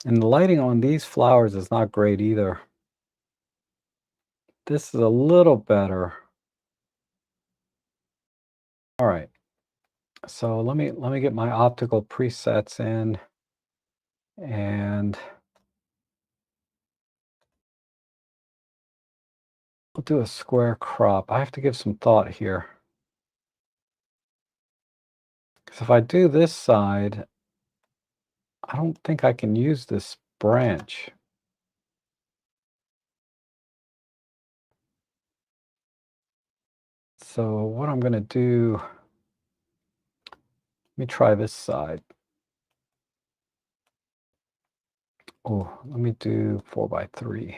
And the lighting on these flowers is not great either. This is a little better. All right. So let me get my optical presets in, and I'll do a square crop. I have to give some thought here. Because if I do this side, I don't think I can use this branch. So what I'm going to do, let me try this side. Oh, let me do 4x3.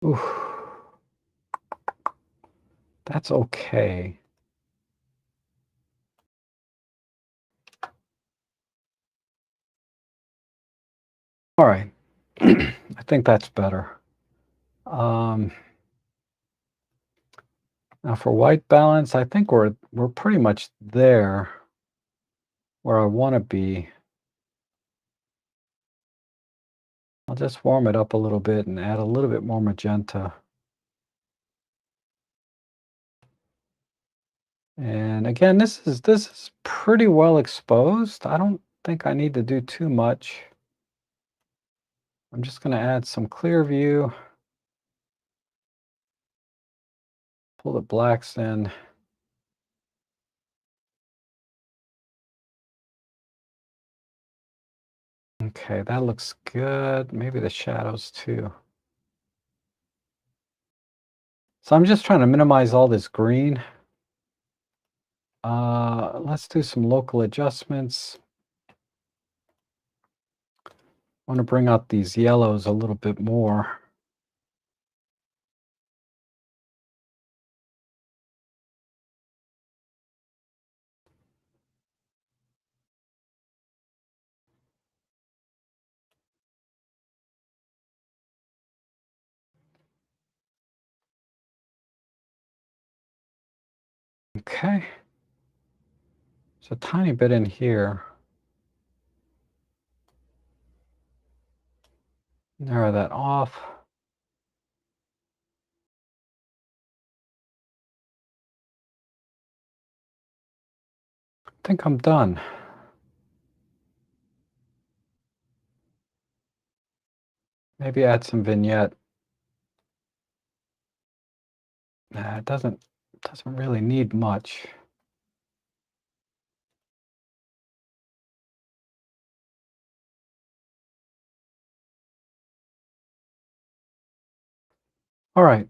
Ooh, that's okay. All right. I think that's better. Um, Now for white balance, I think we're pretty much there where I want to be. I'll just warm it up a little bit and add a little bit more magenta. And again, this is pretty well exposed. I don't think I need to do too much. I'm just going to add some clear view, pull the blacks in. Okay, that looks good. Maybe the shadows too. So I'm just trying to minimize all this green. Let's do some local adjustments. I want to bring out these yellows a little bit more. Okay. There's a tiny bit in here. Narrow that off. I think I'm done. Maybe add some vignette. Nah, it doesn't really need much. All right,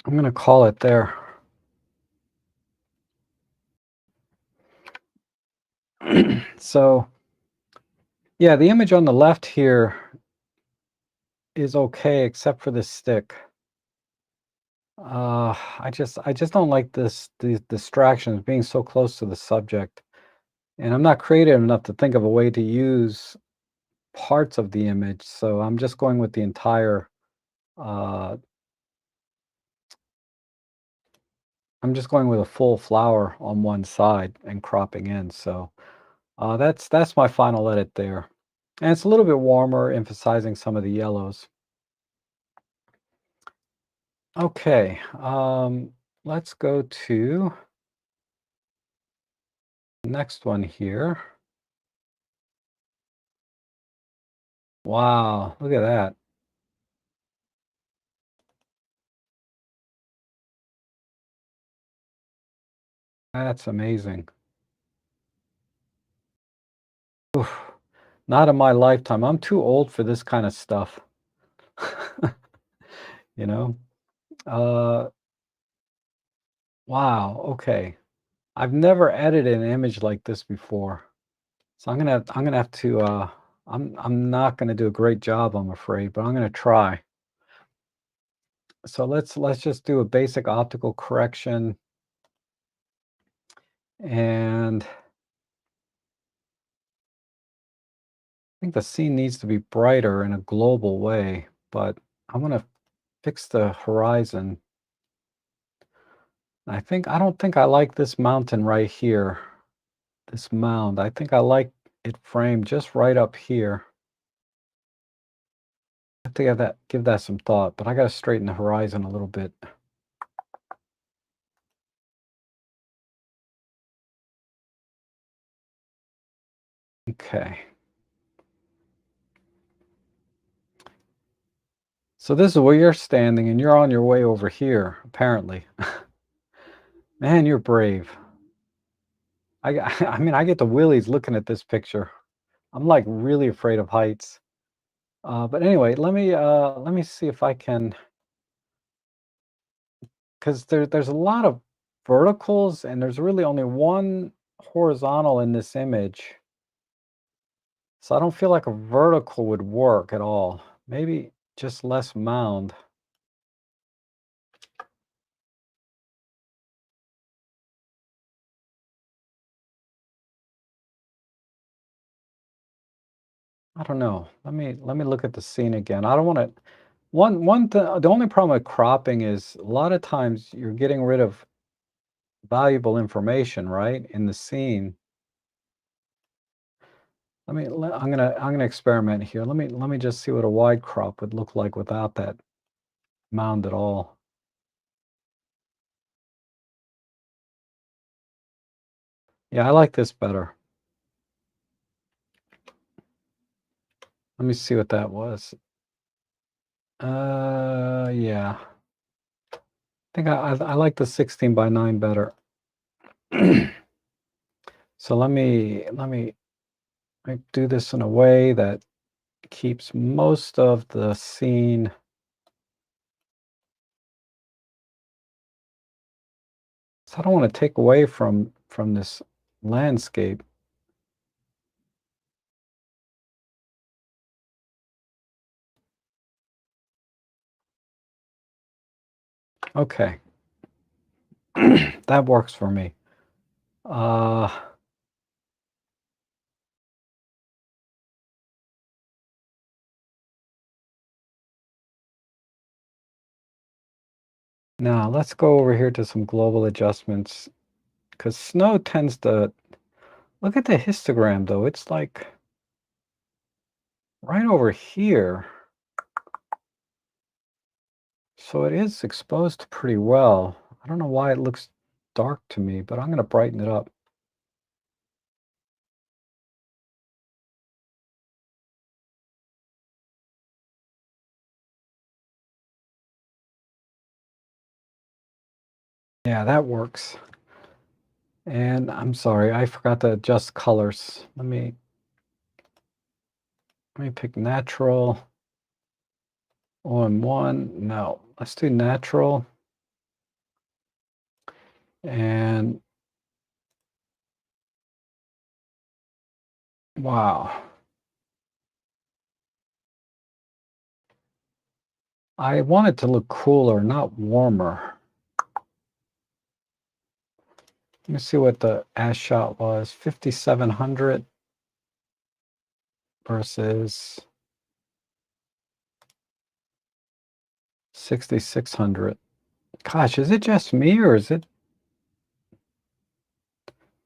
I'm going to call it there. So, yeah, the image on the left here is okay except for the stick. I just don't like these distractions being so close to the subject. And I'm not creative enough to think of a way to use parts of the image, so I'm just going with the entire uh, I'm just going with a full flower on one side and cropping in. So that's my final edit there. And it's a little bit warmer, emphasizing some of the yellows. Okay, let's go to the next one here. Wow, look at that. That's amazing. Oof, not in my lifetime. I'm too old for this kind of stuff. You know? Uh, wow, okay. I've never edited an image like this before. So I'm gonna have to I'm not gonna do a great job, I'm afraid, but I'm gonna try. So let's just do a basic optical correction, and I think the scene needs to be brighter in a global way, but I'm gonna fix the horizon. I don't think I like this mountain right here. This mound. I think I like it framed just right up here. I have to give that some thought, but I gotta straighten the horizon a little bit. Okay. So this is where you're standing and you're on your way over here, apparently. Man, you're brave. I mean, I get the willies looking at this picture. I'm like really afraid of heights. But anyway, let me see if I can, because there's a lot of verticals and there's really only one horizontal in this image. So I don't feel like a vertical would work at all. Maybe just less mound. I don't know. Let me look at the scene again. I don't want to. The only problem with cropping is a lot of times you're getting rid of valuable information, right, in the scene. I'm gonna experiment here. Let me just see what a wide crop would look like without that mound at all. Yeah, I like this better. Let me see what that was. Yeah. I think I like the 16 by 9 better. So let me do this in a way that keeps most of the scene. So I don't want to take away from this landscape. Okay, that works for me. Uh, Now let's go over here to some global adjustments because snow tends to look at the histogram though. It's like right over here. So it is exposed pretty well. I don't know why it looks dark to me, but I'm going to brighten it up. Yeah, that works. And I'm sorry, I forgot to adjust colors. Let me pick natural. On one, no. Let's do natural. And wow. I want it to look cooler, not warmer. Let me see what the ash shot was. 5,700 versus 6,600. Gosh, is it just me or is it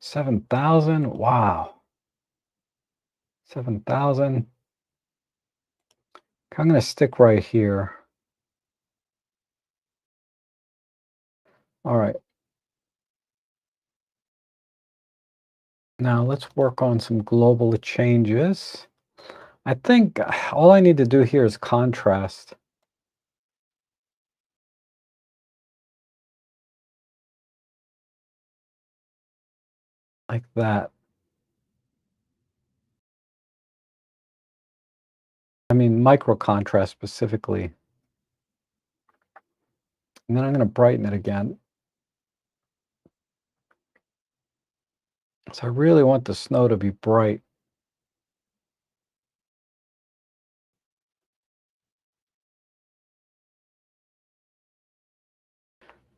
7,000? Wow. 7,000. I'm going to stick right here. All right. Now let's work on some global changes. I think all I need to do here is contrast. Like that. I mean, micro contrast specifically. And then I'm going to brighten it again. So I really want the snow to be bright.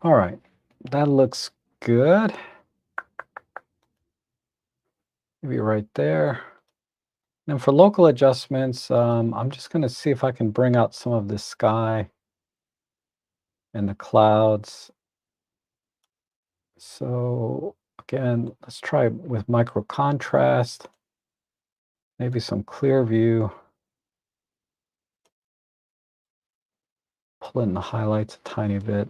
All right, that looks good. Maybe right there. And for local adjustments, I'm just going to see if I can bring out some of this sky and the clouds. So again, let's try with micro contrast, maybe some clear view. Pull in the highlights a tiny bit.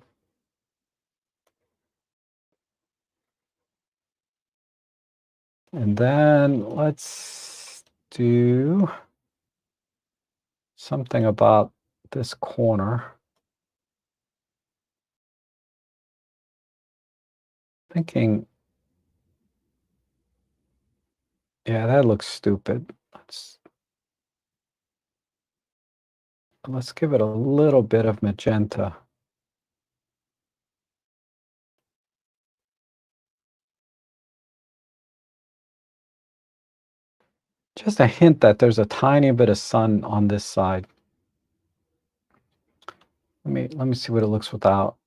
And then let's do something about this corner. Thinking, yeah, that looks stupid. Let's give it a little bit of magenta. Just a hint that there's a tiny bit of sun on this side. Let me see what it looks without.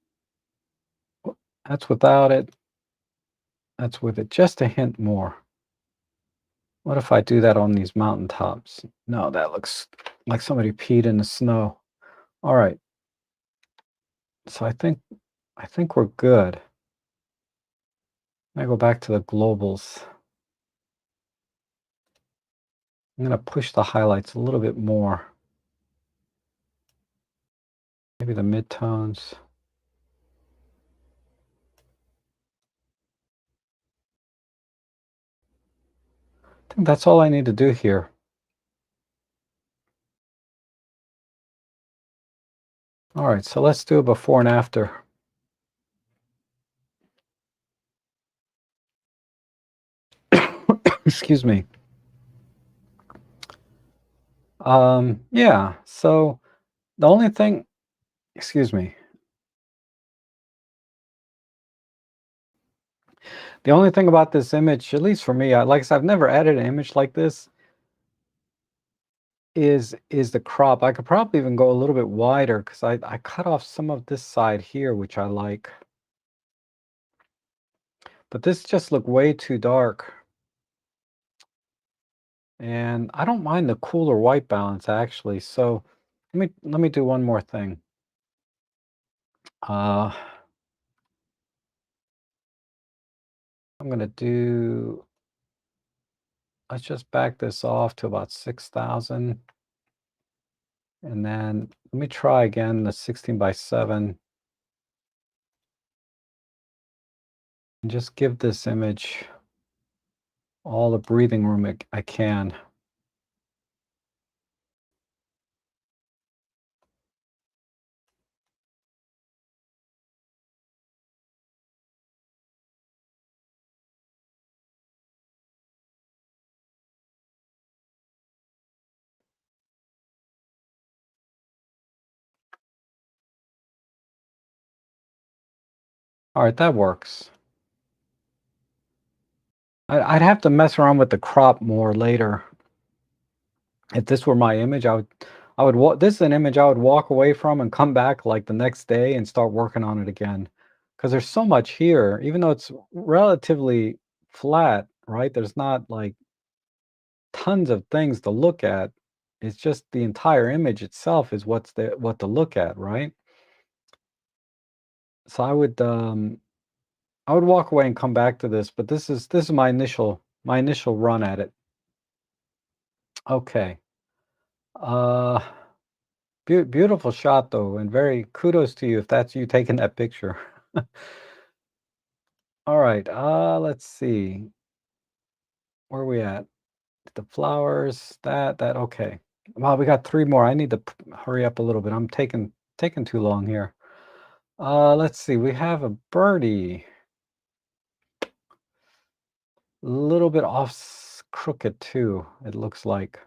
That's without it. That's with it. Just a hint more. What if I do that on these mountaintops? No, that looks like somebody peed in the snow. All right. So I think we're good. I go back to the globals. I'm going to push the highlights a little bit more. Maybe the midtones. I think that's all I need to do here. All right, so let's do a before and after. Excuse me. Yeah, so the only thing, excuse me, the only thing about this image, at least for me, like I said, I've never added an image like this, is the crop. I could probably even go a little bit wider because I cut off some of this side here, which I like. But this just looked way too dark. And I don't mind the cooler white balance actually. So let me do one more thing. I'm gonna do, let's just back this off to about 6,000. And then let me try again the 16 by 7 and just give this image all the breathing room I can. All right, that works. I'd have to mess around with the crop more later. If this were my image, I would this is an image I would walk away from and come back like the next day and start working on it again. Because there's so much here, even though it's relatively flat, right? There's not like tons of things to look at. It's just the entire image itself is what to look at, right? So I would walk away and come back to this, but this is my initial run at it. Okay. Uh beautiful shot though, and very kudos to you if that's you taking that picture. All right, let's see. Where are we at? The flowers, that okay. Wow, we got three more. I need to hurry up a little bit. I'm taking too long here. Let's see. We have a birdie. A little bit off crooked too, it looks like.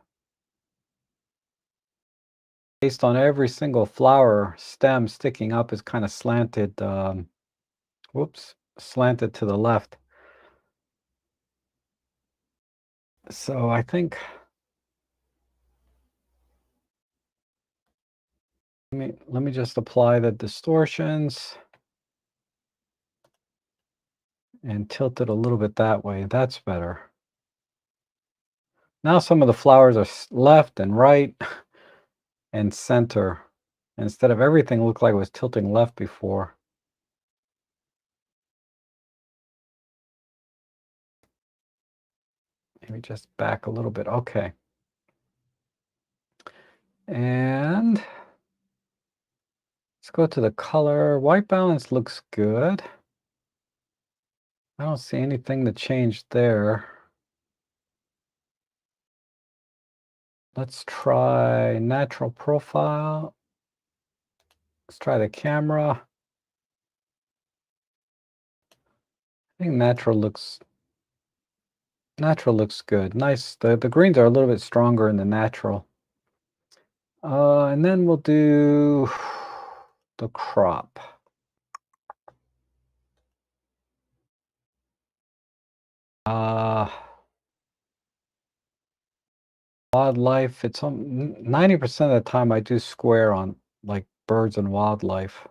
Based on every single flower stem sticking up is kind of slanted, whoops, slanted to the left. So I think let me just apply the distortions and tilt it a little bit that way. That's better. Now some of the flowers are left and right and center instead of everything looked like it was tilting left before. Maybe just back a little bit. Okay. And let's go to the color. White balance looks good. I don't see anything to change there. Let's try natural profile. Let's try the camera. I think natural looks good. Nice. The greens are a little bit stronger in the natural. And then we'll do the crop. Uh, wildlife, it's on 90% of the time I do square on like birds and wildlife.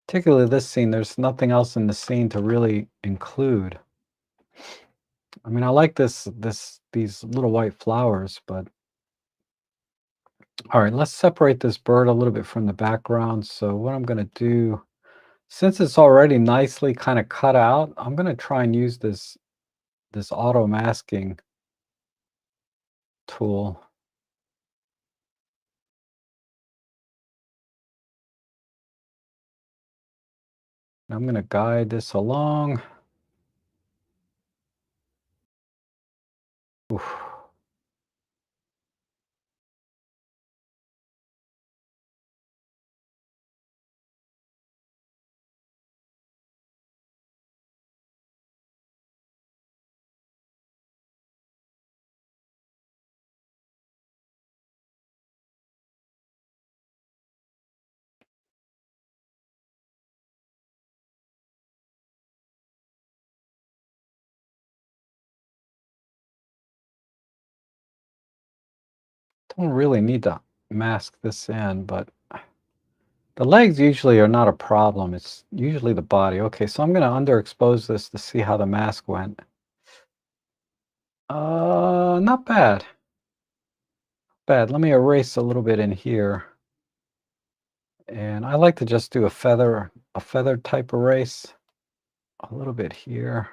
Particularly this scene, there's nothing else in the scene to really include. I mean, I like these little white flowers, but all right, let's separate this bird a little bit from the background. So what I'm going to do, since it's already nicely kind of cut out, I'm going to try and use this auto masking tool. I'm going to guide this along. Oof. Don't really need to mask this in, but the legs usually are not a problem. It's usually the body. Okay, so I'm going to underexpose this to see how the mask went. Not bad. Bad. Let me erase a little bit in here. And I like to just do a feather type erase. A little bit here.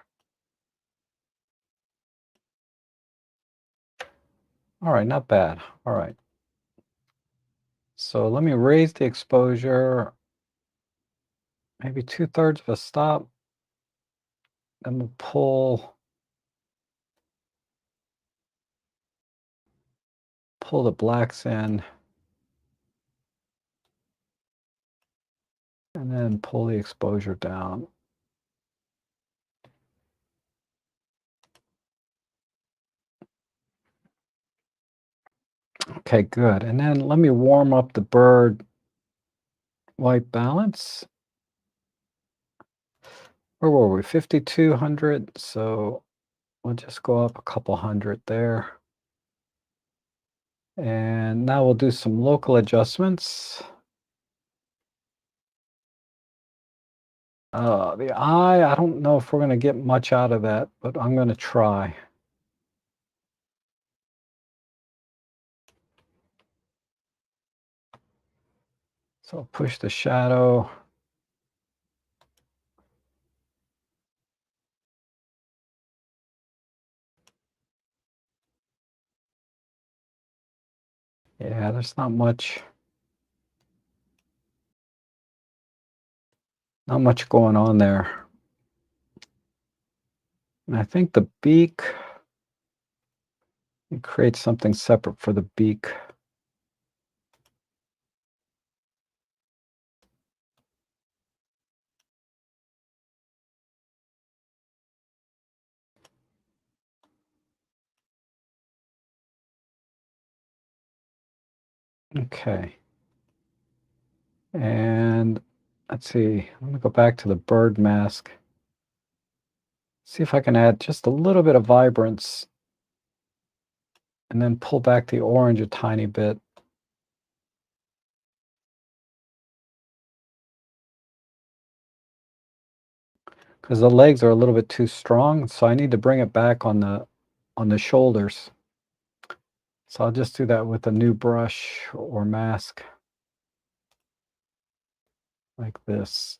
All right, not bad. All right. So let me raise the exposure, maybe 2/3 of a stop. Then we'll pull the blacks in. And then pull the exposure down. Okay, good. And then let me warm up the bird white balance. Where were we? 5200. So we'll just go up a couple hundred there. And now we'll do some local adjustments. The eye, I don't know if we're going to get much out of that, but I'm going to try. So I'll push the shadow. Yeah, there's not much going on there. And I think the beak, create something separate for the beak. Okay. And let's see, I'm gonna go back to the bird mask. See if I can add just a little bit of vibrance and then pull back the orange a tiny bit. Because the legs are a little bit too strong, so I need to bring it back on the shoulders. So I'll just do that with a new brush or mask like this.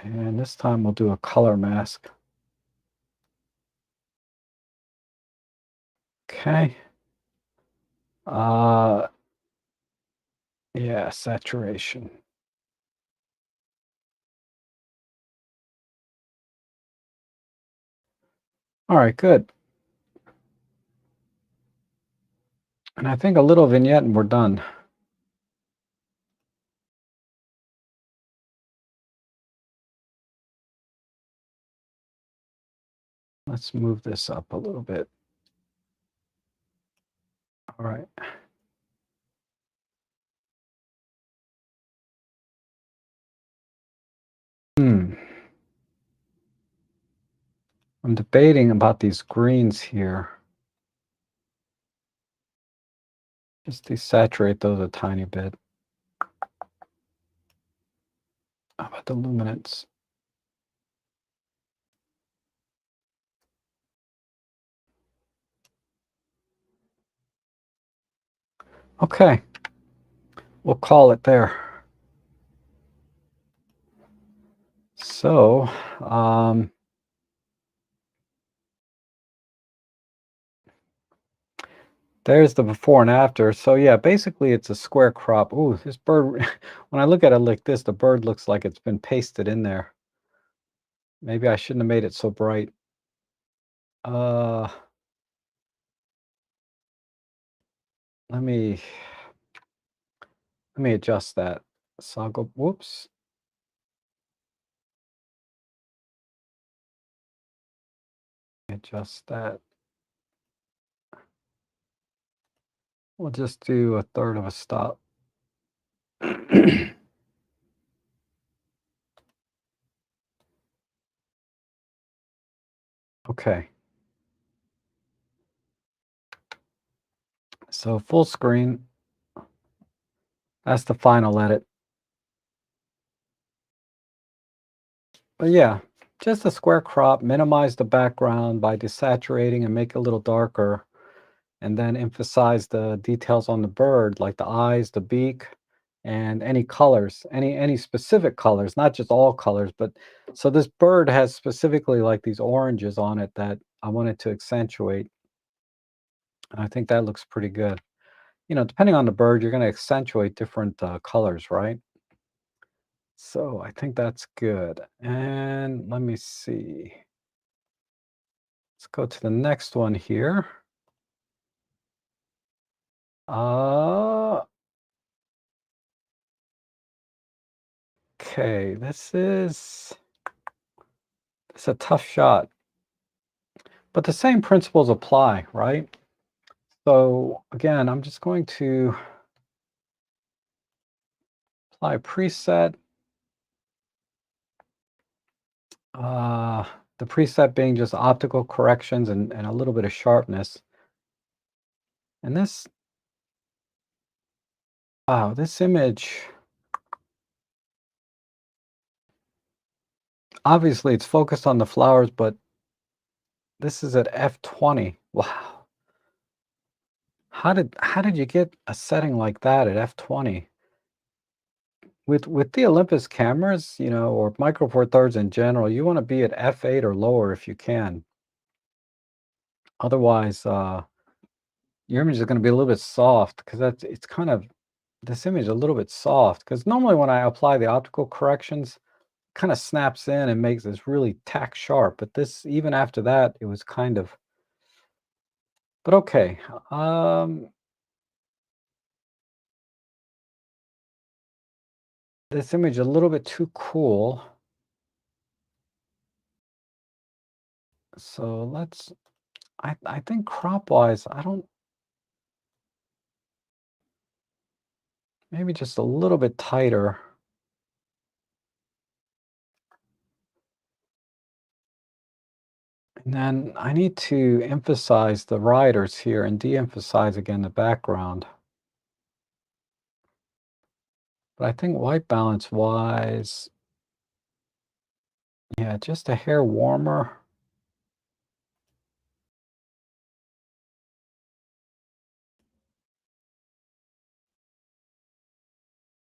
And this time we'll do a color mask. Okay. Yeah, saturation. All right, good. And I think a little vignette and we're done. Let's move this up a little bit. All right. I'm debating about these greens here. Just desaturate those a tiny bit. How about the luminance? Okay. We'll call it there. So, there's the before and after. So yeah, basically it's a square crop. Ooh, this bird, when I look at it like this, the bird looks like it's been pasted in there. Maybe I shouldn't have made it so bright. Uh, let me adjust that. So I'll go, whoops. Adjust that. We'll just do a third of a stop. Okay. So full screen. That's the final edit. But yeah, just a square crop, minimize the background by desaturating and make it a little darker, and then emphasize the details on the bird, like the eyes, the beak, and any colors, any specific colors, not just all colors, but so this bird has specifically like these oranges on it that I wanted to accentuate. And I think that looks pretty good. Depending on the bird, you're going to accentuate different colors, right? So I think that's good. And let me see. Let's go to the next one here. Uh, okay, it's a tough shot, but the same principles apply, right? So again, I'm just going to apply a preset. Uh, the preset being just optical corrections and a little bit of sharpness. And this, wow, this image, obviously it's focused on the flowers, but this is at f20. Wow. How did you get a setting like that at f20? With the Olympus cameras, or Micro Four Thirds in general, you want to be at f8 or lower if you can. Otherwise, your image is going to be a little bit soft because it's kind of this image a little bit soft because normally when I apply the optical corrections, it kind of snaps in and makes this really tack sharp. But this, even after that, it was kind of. But okay, this image a little bit too cool. So let's. I think crop wise, I don't. Maybe just a little bit tighter. And then I need to emphasize the riders here and de-emphasize again the background. But I think white balance wise, yeah, just a hair warmer.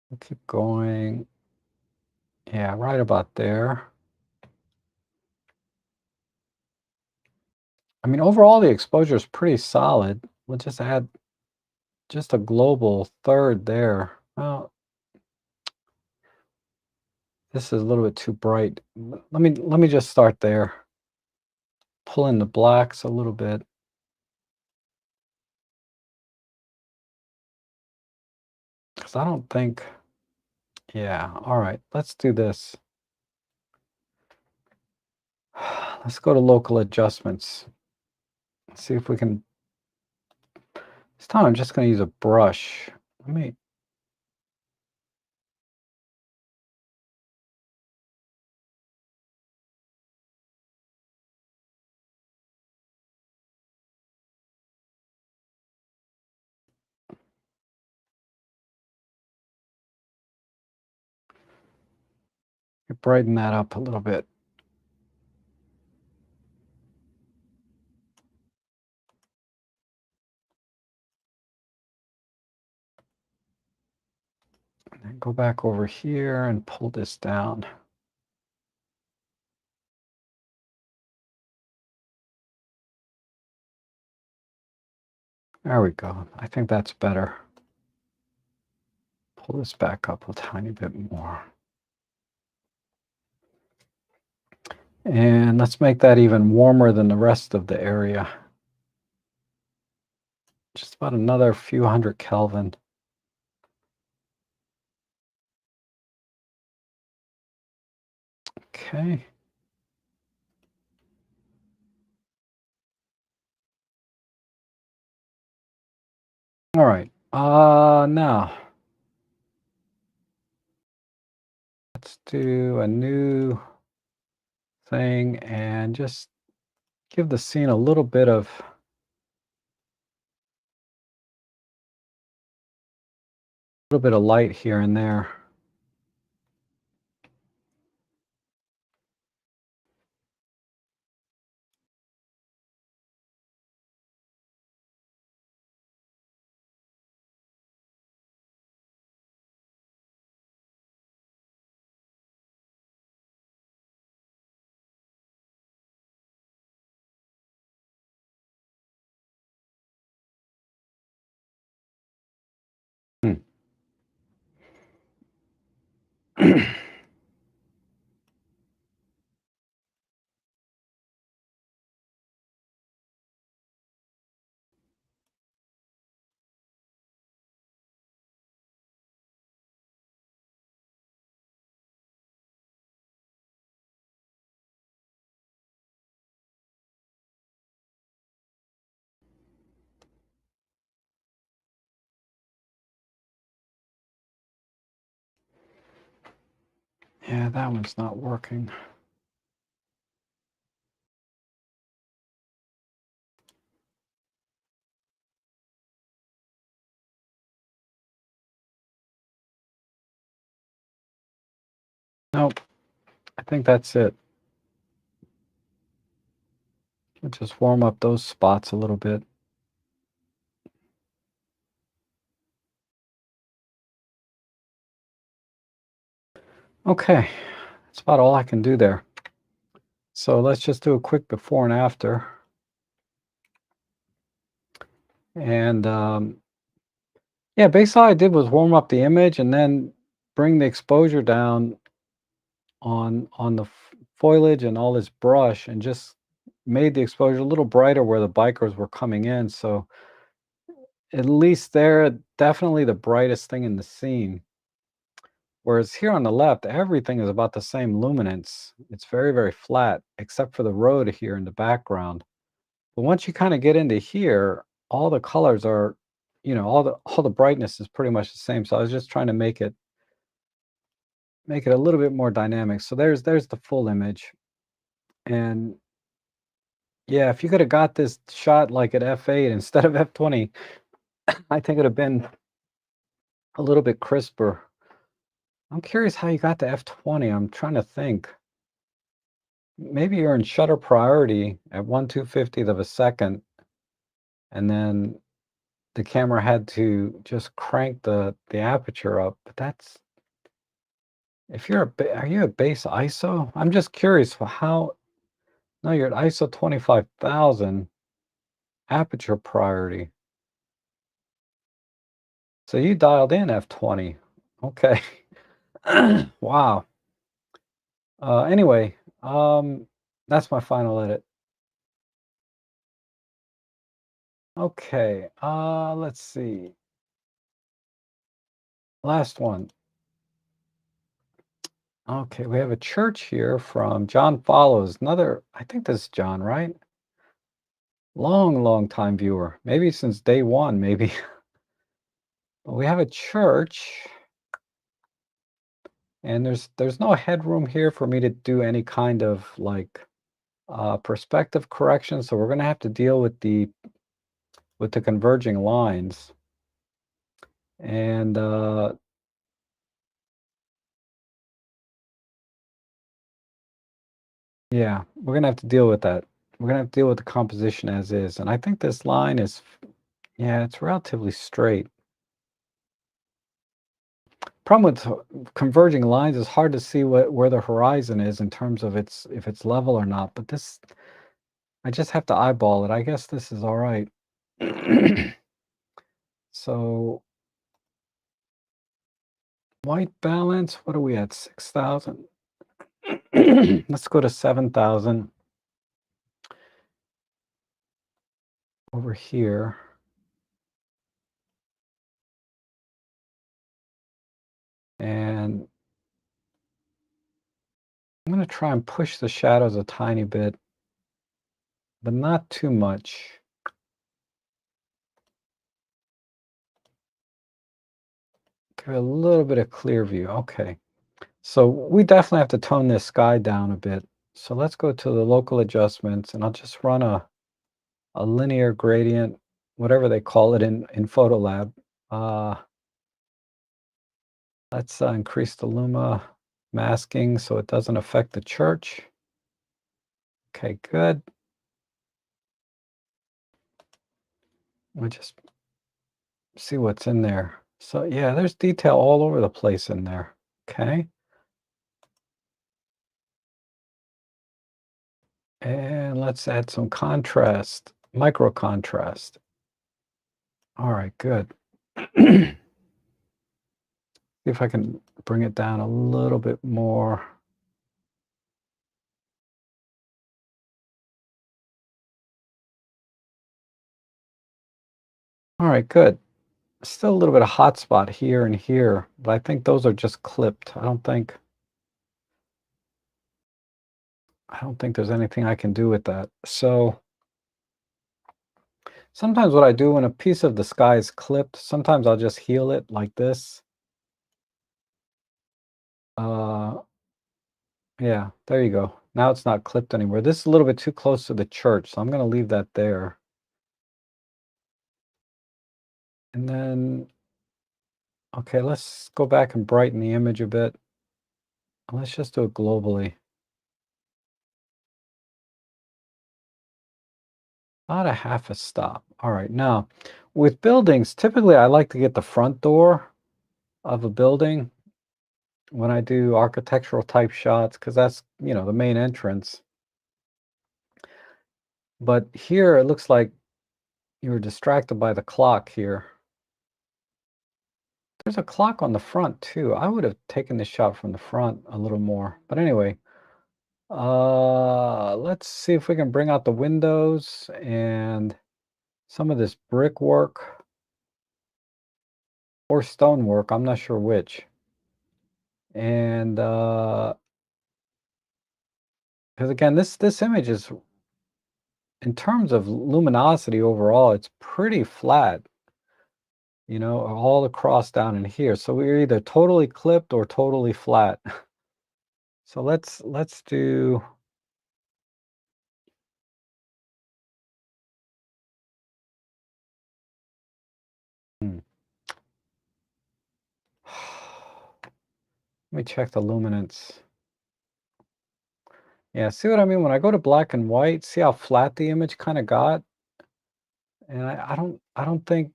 We'll keep going. Yeah, right about there. I mean, overall, the exposure is pretty solid. We'll just add just a global third there. Well, this is a little bit too bright. Let me just start there. Pull in the blacks a little bit. Because I don't think, yeah, all right, let's do this. Let's go to local adjustments. See if we can, this time I'm just going to use a brush. Let me, brighten that up a little bit. And then go back over here and pull this down. There we go. I think that's better. Pull this back up a tiny bit more. And let's make that even warmer than the rest of the area. Just about another few hundred Kelvin. Okay. All right. Now let's do a new thing and just give the scene a little bit of light here and there. Hmm. Yeah, that one's not working. Nope, I think that's it. We'll just warm up those spots a little bit. Okay, that's about all I can do there. So let's just do a quick before and after. And yeah, basically all I did was warm up the image and then bring the exposure down on the foliage and all this brush and just made the exposure a little brighter where the bikers were coming in. So at least they're definitely the brightest thing in the scene. Whereas here on the left, everything is about the same luminance. It's very, very flat, except for the road here in the background. But once you kind of get into here, all the colors are, all the brightness is pretty much the same. So I was just trying to make it a little bit more dynamic. So there's the full image. And yeah, if you could have got this shot like at f8 instead of f20, I think it'd have been a little bit crisper. I'm curious how you got to f20. I'm trying to think. Maybe you're in shutter priority at 1/250th of a second, and then the camera had to just crank the aperture up. But that's if you're are you at base ISO? I'm just curious for how. No, you're at ISO 25,000 aperture priority. So you dialed in f20. Okay. Wow. Anyway, that's my final edit. Okay. Let's see. Last one. Okay, we have a church here from John Follows. Another, I think this is John, right? Long, long time viewer. Maybe since day one, maybe. But we have a church, and there's no headroom here for me to do any kind of like perspective correction. So we're gonna have to deal with the converging lines. And yeah, we're gonna have to deal with that. We're gonna have to deal with the composition as is. And I think this line is, yeah, it's relatively straight. Problem with converging lines is hard to see where the horizon is in terms of its if it's level or not. But this, I just have to eyeball it. I guess this is all right. So white balance, what are we at? 6,000. Let's go to 7,000 over here. And I'm going to try and push the shadows a tiny bit, but not too much. Give it a little bit of clear view. Okay. So we definitely have to tone this sky down a bit. So let's go to the local adjustments, and I'll just run a linear gradient, whatever they call it in Photolab. Uh, let's increase the luma masking so it doesn't affect the church. Okay, good. We'll just see what's in there. So yeah, there's detail all over the place in there. Okay. And let's add some contrast, micro contrast. All right, good. See if I can bring it down a little bit more. All right, good. Still a little bit of hot spot here and here, but I think those are just clipped. I don't think there's anything I can do with that. So sometimes what I do when a piece of the sky is clipped, sometimes I'll just heal it like this. Yeah, there you go. Now it's not clipped anymore. This is a little bit too close to the church, so I'm going to leave that there. And then, okay, let's go back and brighten the image a bit. Let's just do it globally. About a half a stop. All right, now with buildings, typically I like to get the front door of a building when I do architectural type shots because that's, the main entrance. But here it looks like you were distracted by the clock here. There's a clock on the front too. I would have taken this shot from the front a little more. But anyway, let's see if we can bring out the windows and some of this brickwork or stonework. I'm not sure which. And because again, this image is, in terms of luminosity overall, it's pretty flat, all across down in here. So we're either totally clipped or totally flat. So let's do. Hmm. Let me check the luminance. Yeah, see what I mean? When I go to black and white, see how flat the image kind of got? And I don't think,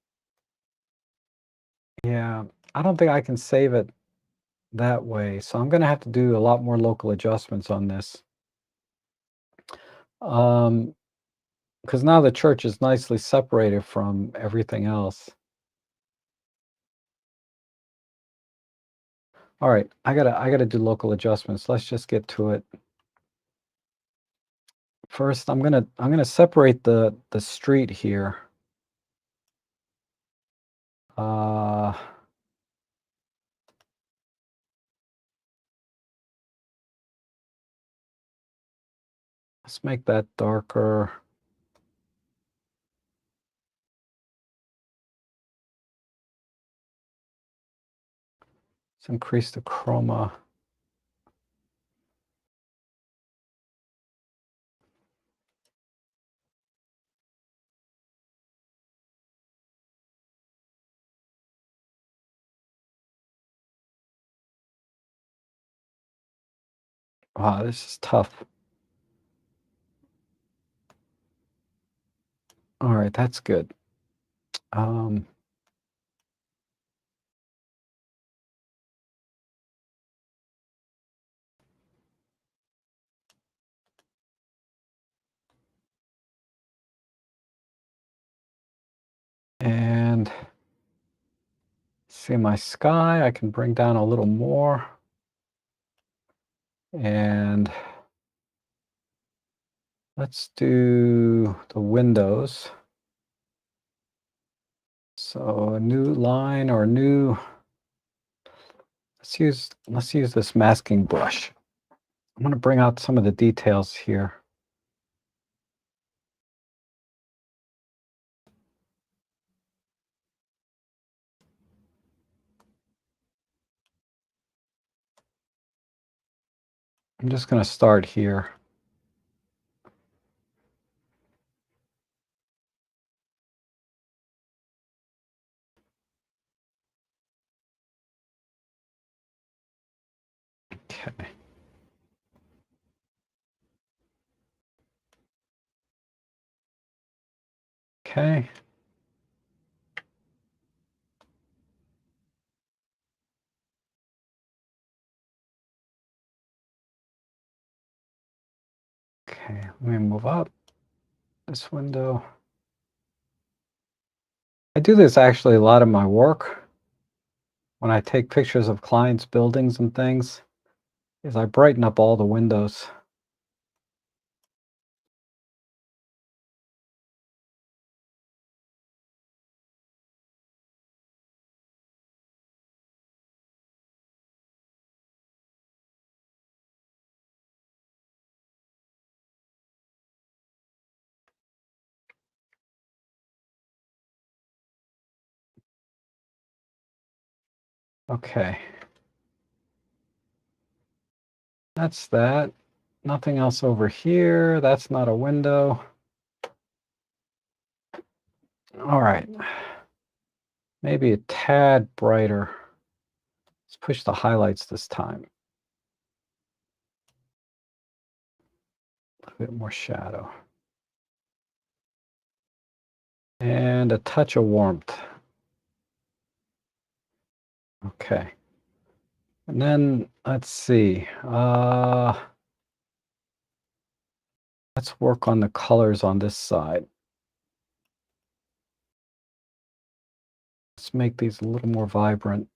yeah, I don't think I can save it that way. So I'm gonna have to do a lot more local adjustments on this. Um, because now the church is nicely separated from everything else. All right, I gotta do local adjustments. Let's just get to it. First, I'm gonna separate the street here. Uh, let's make that darker. Let's increase the chroma. Wow, this is tough. All right, that's good. Um, and see my sky, I can bring down a little more. And let's do the windows. So a new line or let's use this masking brush. I'm going to bring out some of the details here. I'm just going to start here. Okay. Okay. Okay, let me move up this window. I do this actually a lot of my work when I take pictures of clients' buildings and things, is I brighten up all the windows. Okay. That's that. Nothing else over here. That's not a window. All right. Maybe a tad brighter. Let's push the highlights this time. A bit more shadow. And a touch of warmth. Okay. And then let's see. Let's work on the colors on this side. Let's make these a little more vibrant.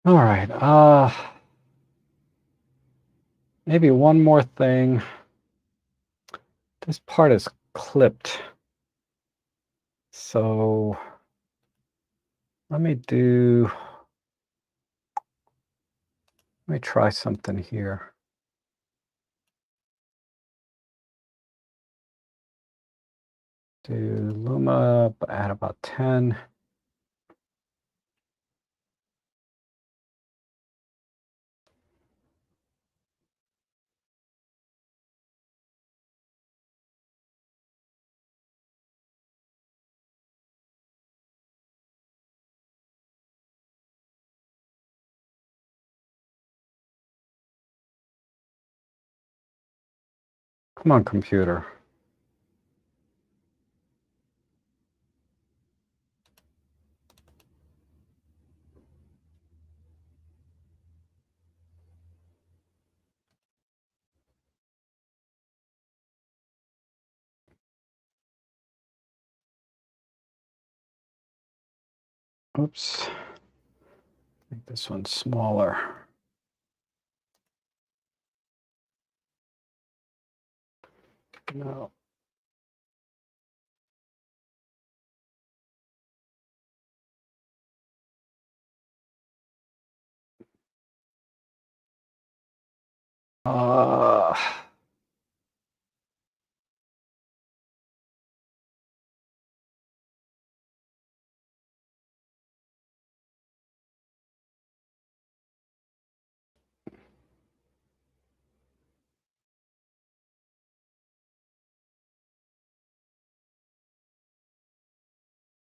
All right. Maybe one more thing. This part is clipped. So let me try something here. Do Luma at about 10. Come on, computer. Oops. Make this one smaller. No.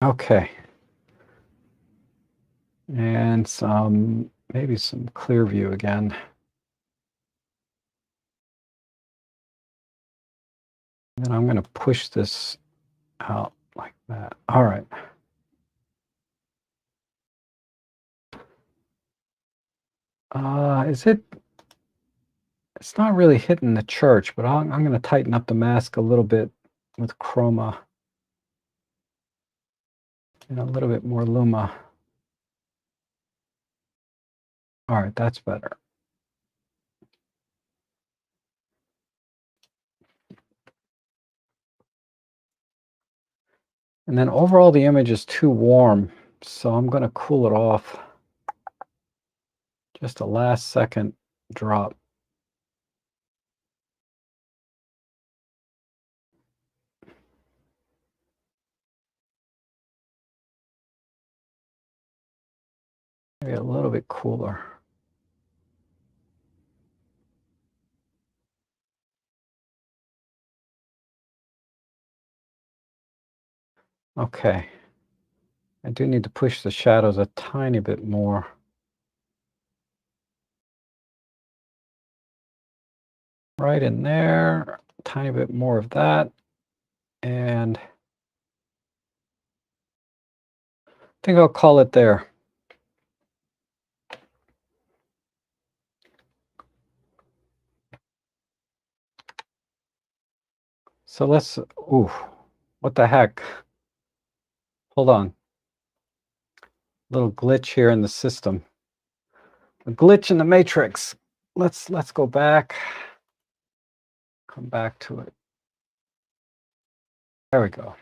Okay. And maybe some clear view again. And then I'm going to push this out like that. All right. It's not really hitting the church, but I'm going to tighten up the mask a little bit with chroma and a little bit more luma. All right, that's better. And then overall, the image is too warm, so I'm going to cool it off. Just a last second drop. Maybe a little bit cooler. Okay. I do need to push the shadows a tiny bit more. Right in there, a tiny bit more of that. And I think I'll call it there. So let's, ooh, what the heck? Hold on. Little glitch here in the system. A glitch in the matrix. let's go back, come back to it. There we go.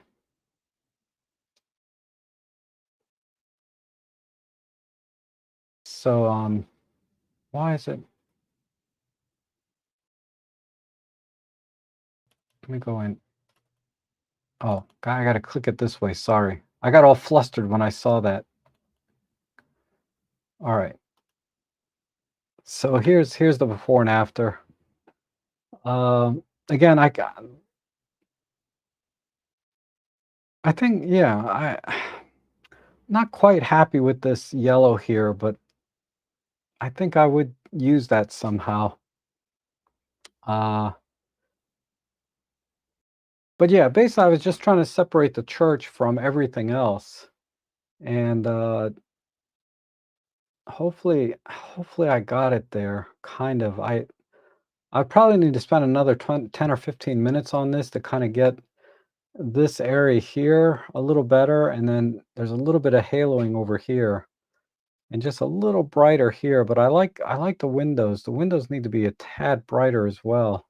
So why is it? Let me go in. Oh, I gotta click it this way. Sorry, I got all flustered when I saw that. All right. So here's the before and after. Again, I think, yeah, not quite happy with this yellow here, but I think I would use that somehow. Uh, but yeah, basically, I was just trying to separate the church from everything else, and hopefully I got it there. Kind of. I probably need to spend another 10 or 15 minutes on this to kind of get this area here a little better, and then there's a little bit of haloing over here. And just a little brighter here, but I like the windows. The windows need to be a tad brighter as well.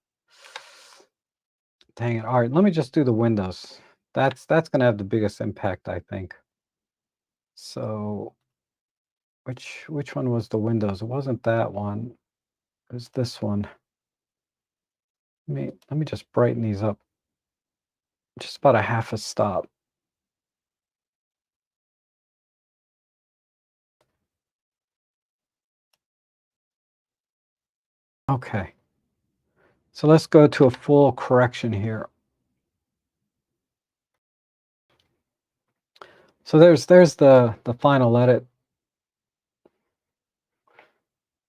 Dang it. All right, let me just do the windows. That's gonna have the biggest impact, I think. So which one was the windows? It wasn't that one. It was this one. Let me just brighten these up just about a half a stop. Okay. So let's go to a full correction here. So there's the final edit.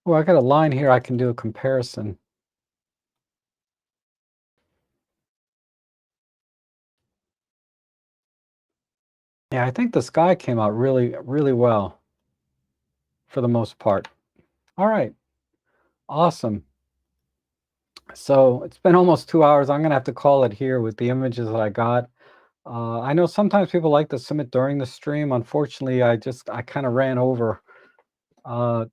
Oh, I got a line here I can do a comparison. Yeah, I think the sky came out really, really well for the most part. All right, awesome. So it's been almost 2 hours. I'm gonna have to call it here with the images that I got. I know sometimes people like to submit during the stream. Unfortunately, I kind of ran over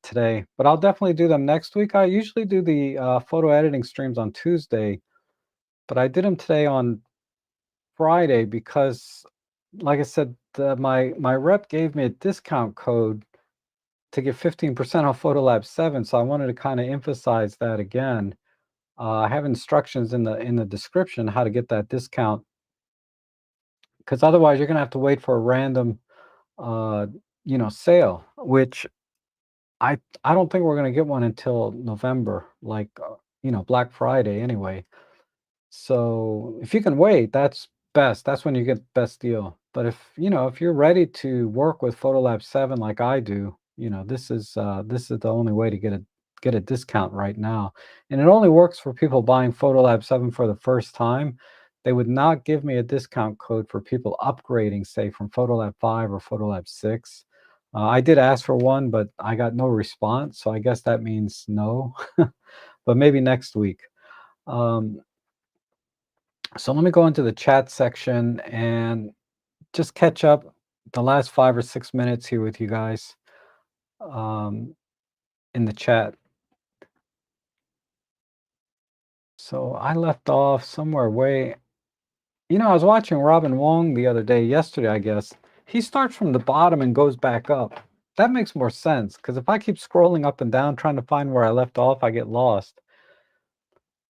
today, but I'll definitely do them next week. I usually do the photo editing streams on Tuesday, but I did them today on Friday because, like I said, my rep gave me a discount code to get 15% off Photolab 7, so I wanted to kind of emphasize that again. I have instructions in the description how to get that discount, because otherwise you're gonna have to wait for a random, uh, sale, which I don't think we're gonna get one until November, like, Black Friday anyway. So if you can wait, that's best. That's when you get best deal. But if you're ready to work with Photolab 7 like I do, this is the only way to get a discount right now. And it only works for people buying Photolab 7 for the first time. They would not give me a discount code for people upgrading, say, from Photolab 5 or Photolab 6. I did ask for one, but I got no response. So I guess that means no, but maybe next week. Um, so let me go into the chat section and just catch up the last 5 or 6 minutes here with you guys um, in the chat. So I left off somewhere I was watching Robin Wong the other day, yesterday, I guess. He starts from the bottom and goes back up. That makes more sense because if I keep scrolling up and down trying to find where I left off, I get lost.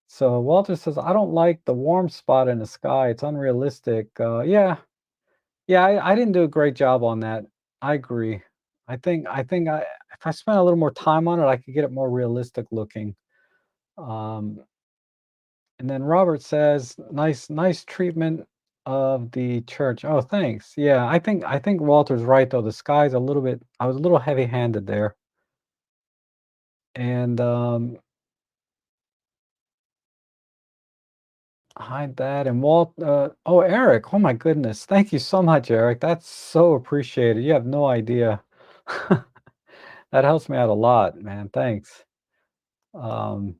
So Walter says, I don't like the warm spot in the sky. It's unrealistic. Yeah, I didn't do a great job on that. I agree. I think if I spent a little more time on it, I could get it more realistic looking. Um, and then Robert says, nice treatment of the church. Oh, thanks. Yeah, I think Walter's right though. The sky's a little bit. I was a little heavy-handed there. And hide that. And oh, Eric. Oh my goodness. Thank you so much, Eric. That's so appreciated. You have no idea. That helps me out a lot, man. Thanks. Um,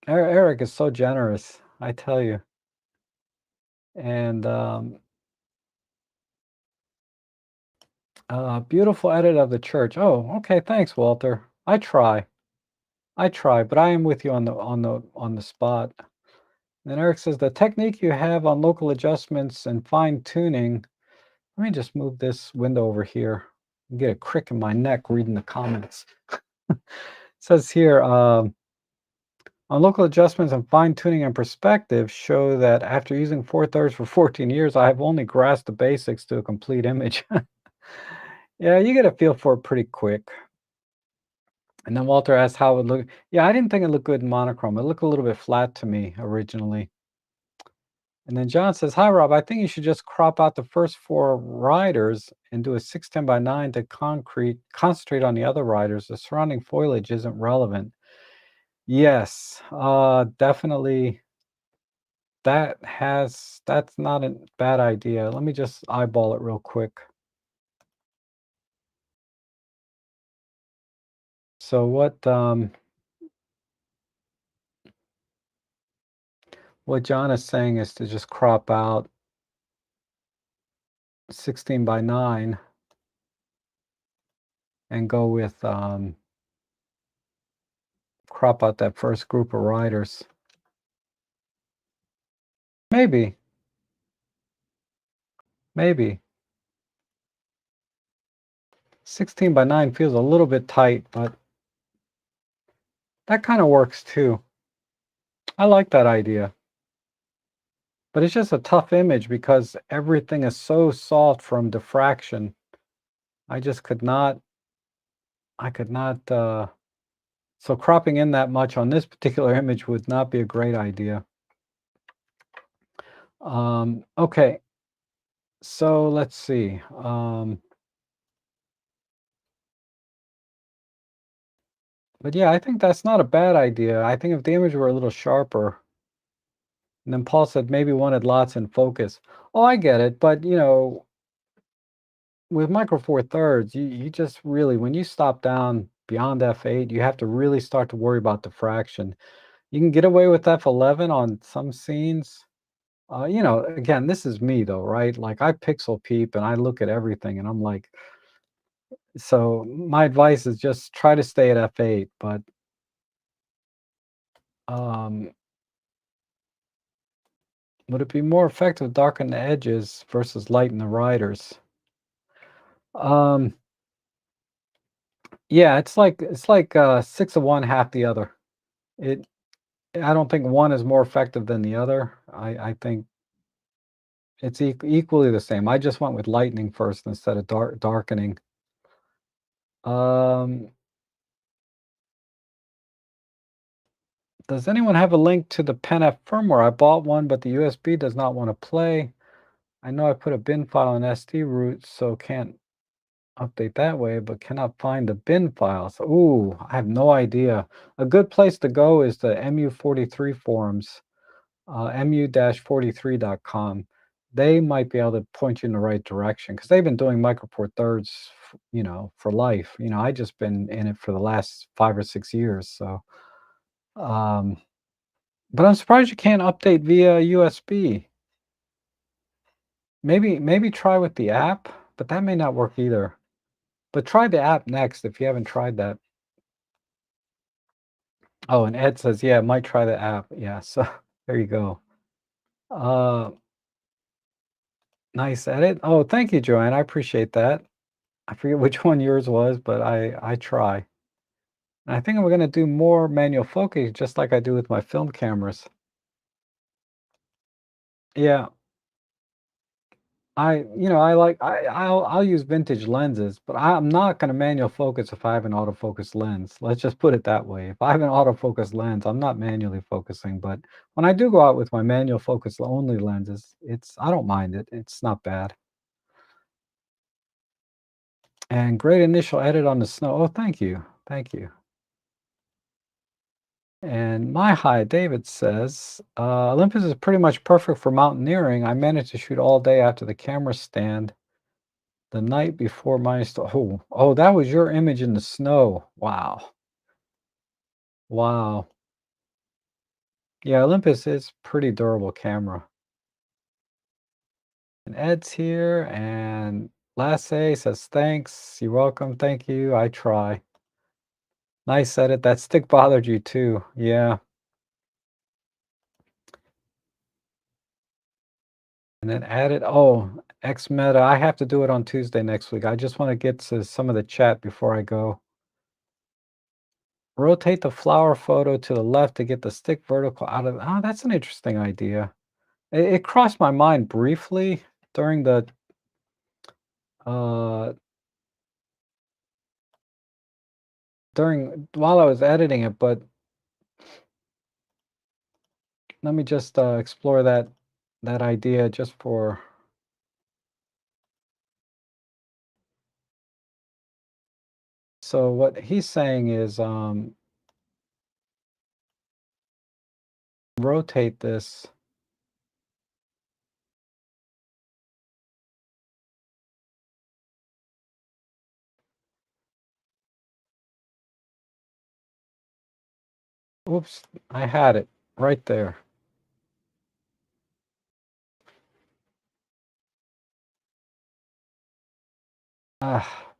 Eric is so generous, I tell you. And beautiful edit of the church. Oh, okay. Thanks, Walter. I try. I try, but I am with you on the spot. And Eric says the technique you have on local adjustments and fine tuning. Let me just move this window over here. Get a crick in my neck reading the comments. It says here, on local adjustments and fine tuning and perspective show that after using 4/3 for 14 years, I have only grasped the basics to a complete image. Yeah, you get a feel for it pretty quick. And then Walter asked how it looked. Yeah, I didn't think it looked good in monochrome. It looked a little bit flat to me originally. And then John says, "Hi, Rob. I think you should just crop out the first four riders and do a 610 by 9 to concentrate on the other riders. The surrounding foliage isn't relevant." Yes, definitely. That's not a bad idea. Let me just eyeball it real quick. So what John is saying is to just crop out 16 by 9 and go with crop out that first group of riders. Maybe, maybe. 16 by 9 feels a little bit tight, but that kind of works too. I like that idea. But it's just a tough image because everything is so soft from diffraction. I just could not, I could not, so cropping in that much on this particular image would not be a great idea. Okay, so let's see. But yeah, I think that's not a bad idea. I think if the image were a little sharper, and then Paul said maybe wanted lots in focus. Oh, I get it, but with Micro Four Thirds, you just really when you stop down beyond f8, you have to really start to worry about diffraction. You can get away with f11 on some scenes. Again, this is me though, right? Like I pixel peep and I look at everything and I'm like, so my advice is just try to stay at f8, but um, would it be more effective to darken the edges versus lighten the riders? Um, yeah, it's like 6 of one, half the other. It I don't think one is more effective than the other. I think it's equally the same. I just went with lightening first instead of darkening. Um, does anyone have a link to the PenF firmware? I bought one, but the USB does not want to play. I know I put a bin file in SD root, so can't update that way, but cannot find the bin files. Ooh, I have no idea. A good place to go is the MU43 forums, mu-43.com. They might be able to point you in the right direction because they've been doing Micro Four Thirds, for life. I just been in it for the last 5 or 6 years. So, um, but I'm surprised you can't update via USB. Maybe try with the app, but that may not work either. But try the app next if you haven't tried that. Oh, and Ed says, yeah, might try the app. Yeah, so there you go. Uh, nice edit. Oh, thank you, Joanne. I appreciate that. I forget which one yours was, but I try. And I think I'm gonna do more manual focus just like I do with my film cameras. Yeah, I'll use vintage lenses, but I'm not gonna manual focus if I have an autofocus lens. Let's just put it that way. If I have an autofocus lens, I'm not manually focusing, but when I do go out with my manual focus only lenses, I don't mind it. It's not bad. And great initial edit on the snow. Oh, thank you. Thank you. And my hi, David says, Olympus is pretty much perfect for mountaineering. I managed to shoot all day after the camera stand the night before oh, that was your image in the snow. Wow. Wow. Yeah, Olympus is pretty durable camera. And Ed's here and Lasse says, thanks. You're welcome. Thank you. I try. Nice edit. That stick bothered you too. Yeah. And then add it. Oh, X meta. I have to do it on Tuesday next week. I just want to get to some of the chat before I go. Rotate the flower photo to the left to get the stick vertical out of. Oh, that's an interesting idea. It crossed my mind briefly during the uh during while I was editing it, but let me just explore that idea just for. So what he's saying is rotate this. Oops, I had it right there. Ah,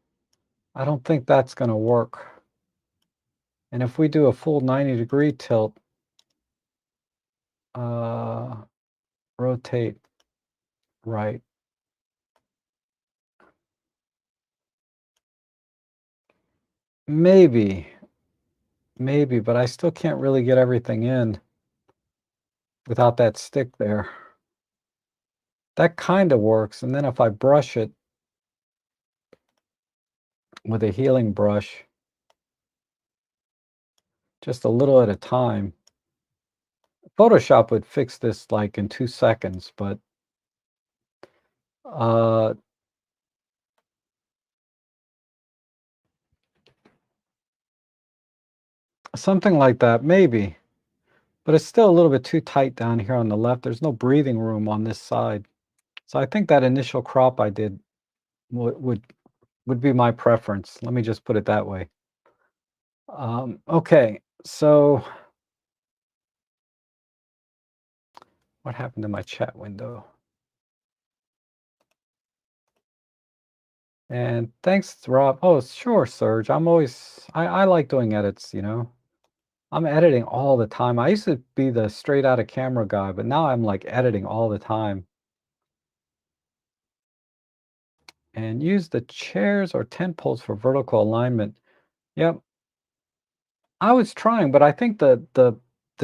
I don't think that's going to work. And if we do a full 90-degree tilt, uh, rotate right. Maybe, maybe, but I still can't really get everything in without that stick there. That kind of works. And then if I brush it with a healing brush, just a little at a time. Photoshop would fix this like in 2 seconds, but uh, something like that, maybe. But it's still a little bit too tight down here on the left. There's no breathing room on this side. So I think that initial crop I did would be my preference. Let me just put it that way. Okay, so what happened to my chat window? And thanks, Rob. Oh, sure, Serge. I like doing edits, you know. I'm editing all the time. I used to be the straight out of camera guy, but now I'm like editing all the time. And use the chairs or tent poles for vertical alignment. Yep. I was trying, but I think the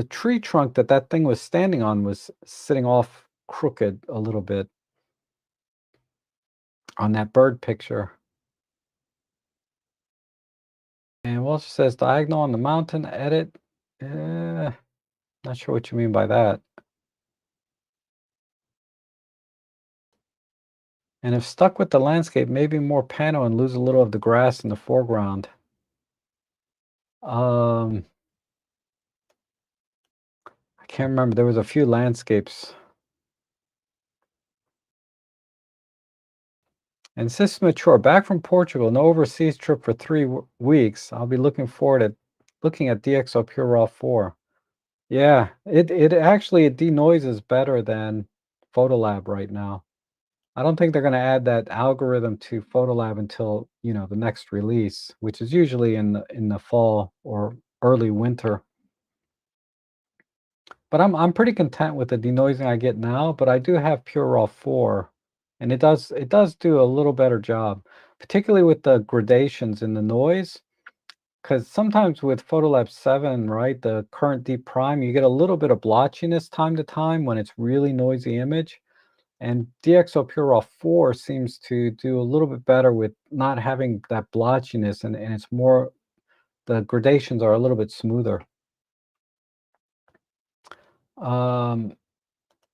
tree trunk that thing was standing on was sitting off crooked a little bit on that bird picture. And Walsh says diagonal on the mountain, edit. Eh, not sure what you mean by that. And if stuck with the landscape, maybe more pano and lose a little of the grass in the foreground. I can't remember. There was a few landscapes. And Sis Mature, back from Portugal, no overseas trip for 3 weeks. I'll be looking forward to looking at DxO Pure Raw 4. Yeah, it actually it denoises better than Photolab right now. I don't think they're going to add that algorithm to Photolab until, the next release, which is usually in the fall or early winter. But I'm pretty content with the denoising I get now, but I do have Pure Raw 4, and it does do a little better job, particularly with the gradations in the noise. Because sometimes with Photolab 7, right, the current deep prime, you get a little bit of blotchiness time to time when it's really noisy image. And DxO Pure Raw 4 seems to do a little bit better with not having that blotchiness, and it's more, the gradations are a little bit smoother. Um,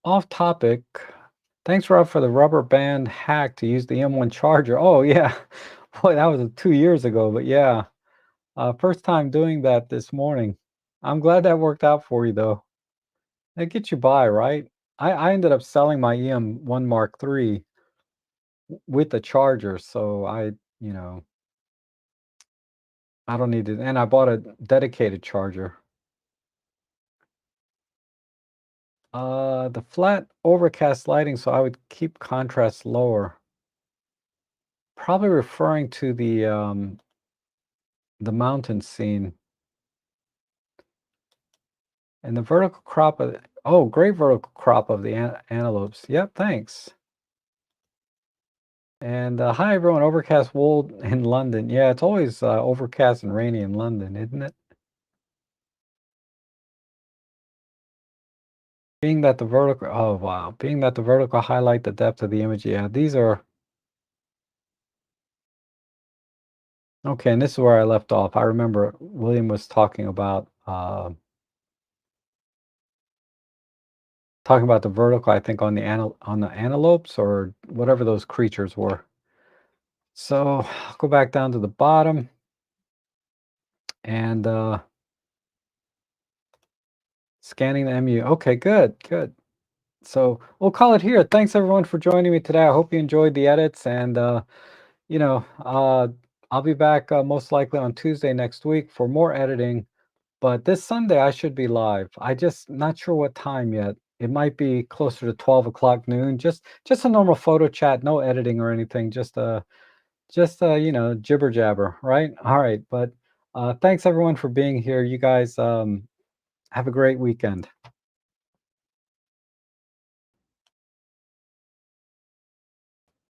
Off topic, thanks, Rob, for the rubber band hack to use the M1 charger. Oh, yeah. Boy, that was 2 years ago, but yeah. First time doing that this morning. I'm glad that worked out for you, though. It gets you by, right? I ended up selling my EM1 Mark III with the charger, so you know, I don't need it, and I bought a dedicated charger. The flat overcast lighting, so I would keep contrast lower. Probably referring to the the mountain scene. And the vertical crop of oh, great vertical crop of the antelopes. Yep, thanks. And hi everyone, overcast wool in London. Yeah, it's always overcast and rainy in London, isn't it? Being that the vertical, oh wow, being that the vertical highlight the depth of the image. Yeah, these are okay. And this is where I left off. I remember William was talking about the vertical. I think on the on the antelopes or whatever those creatures were. So I'll go back down to the bottom and scanning the MU. Okay, good, good. So we'll call it here. Thanks everyone for joining me today. I hope you enjoyed the edits and you know, I'll be back most likely on Tuesday next week for more editing. But this Sunday I should be live. I just not sure what time yet. It might be closer to 12 o'clock noon. Just a normal photo chat, no editing or anything. Just you know, jibber jabber, right? All right. But thanks everyone for being here. You guys have a great weekend.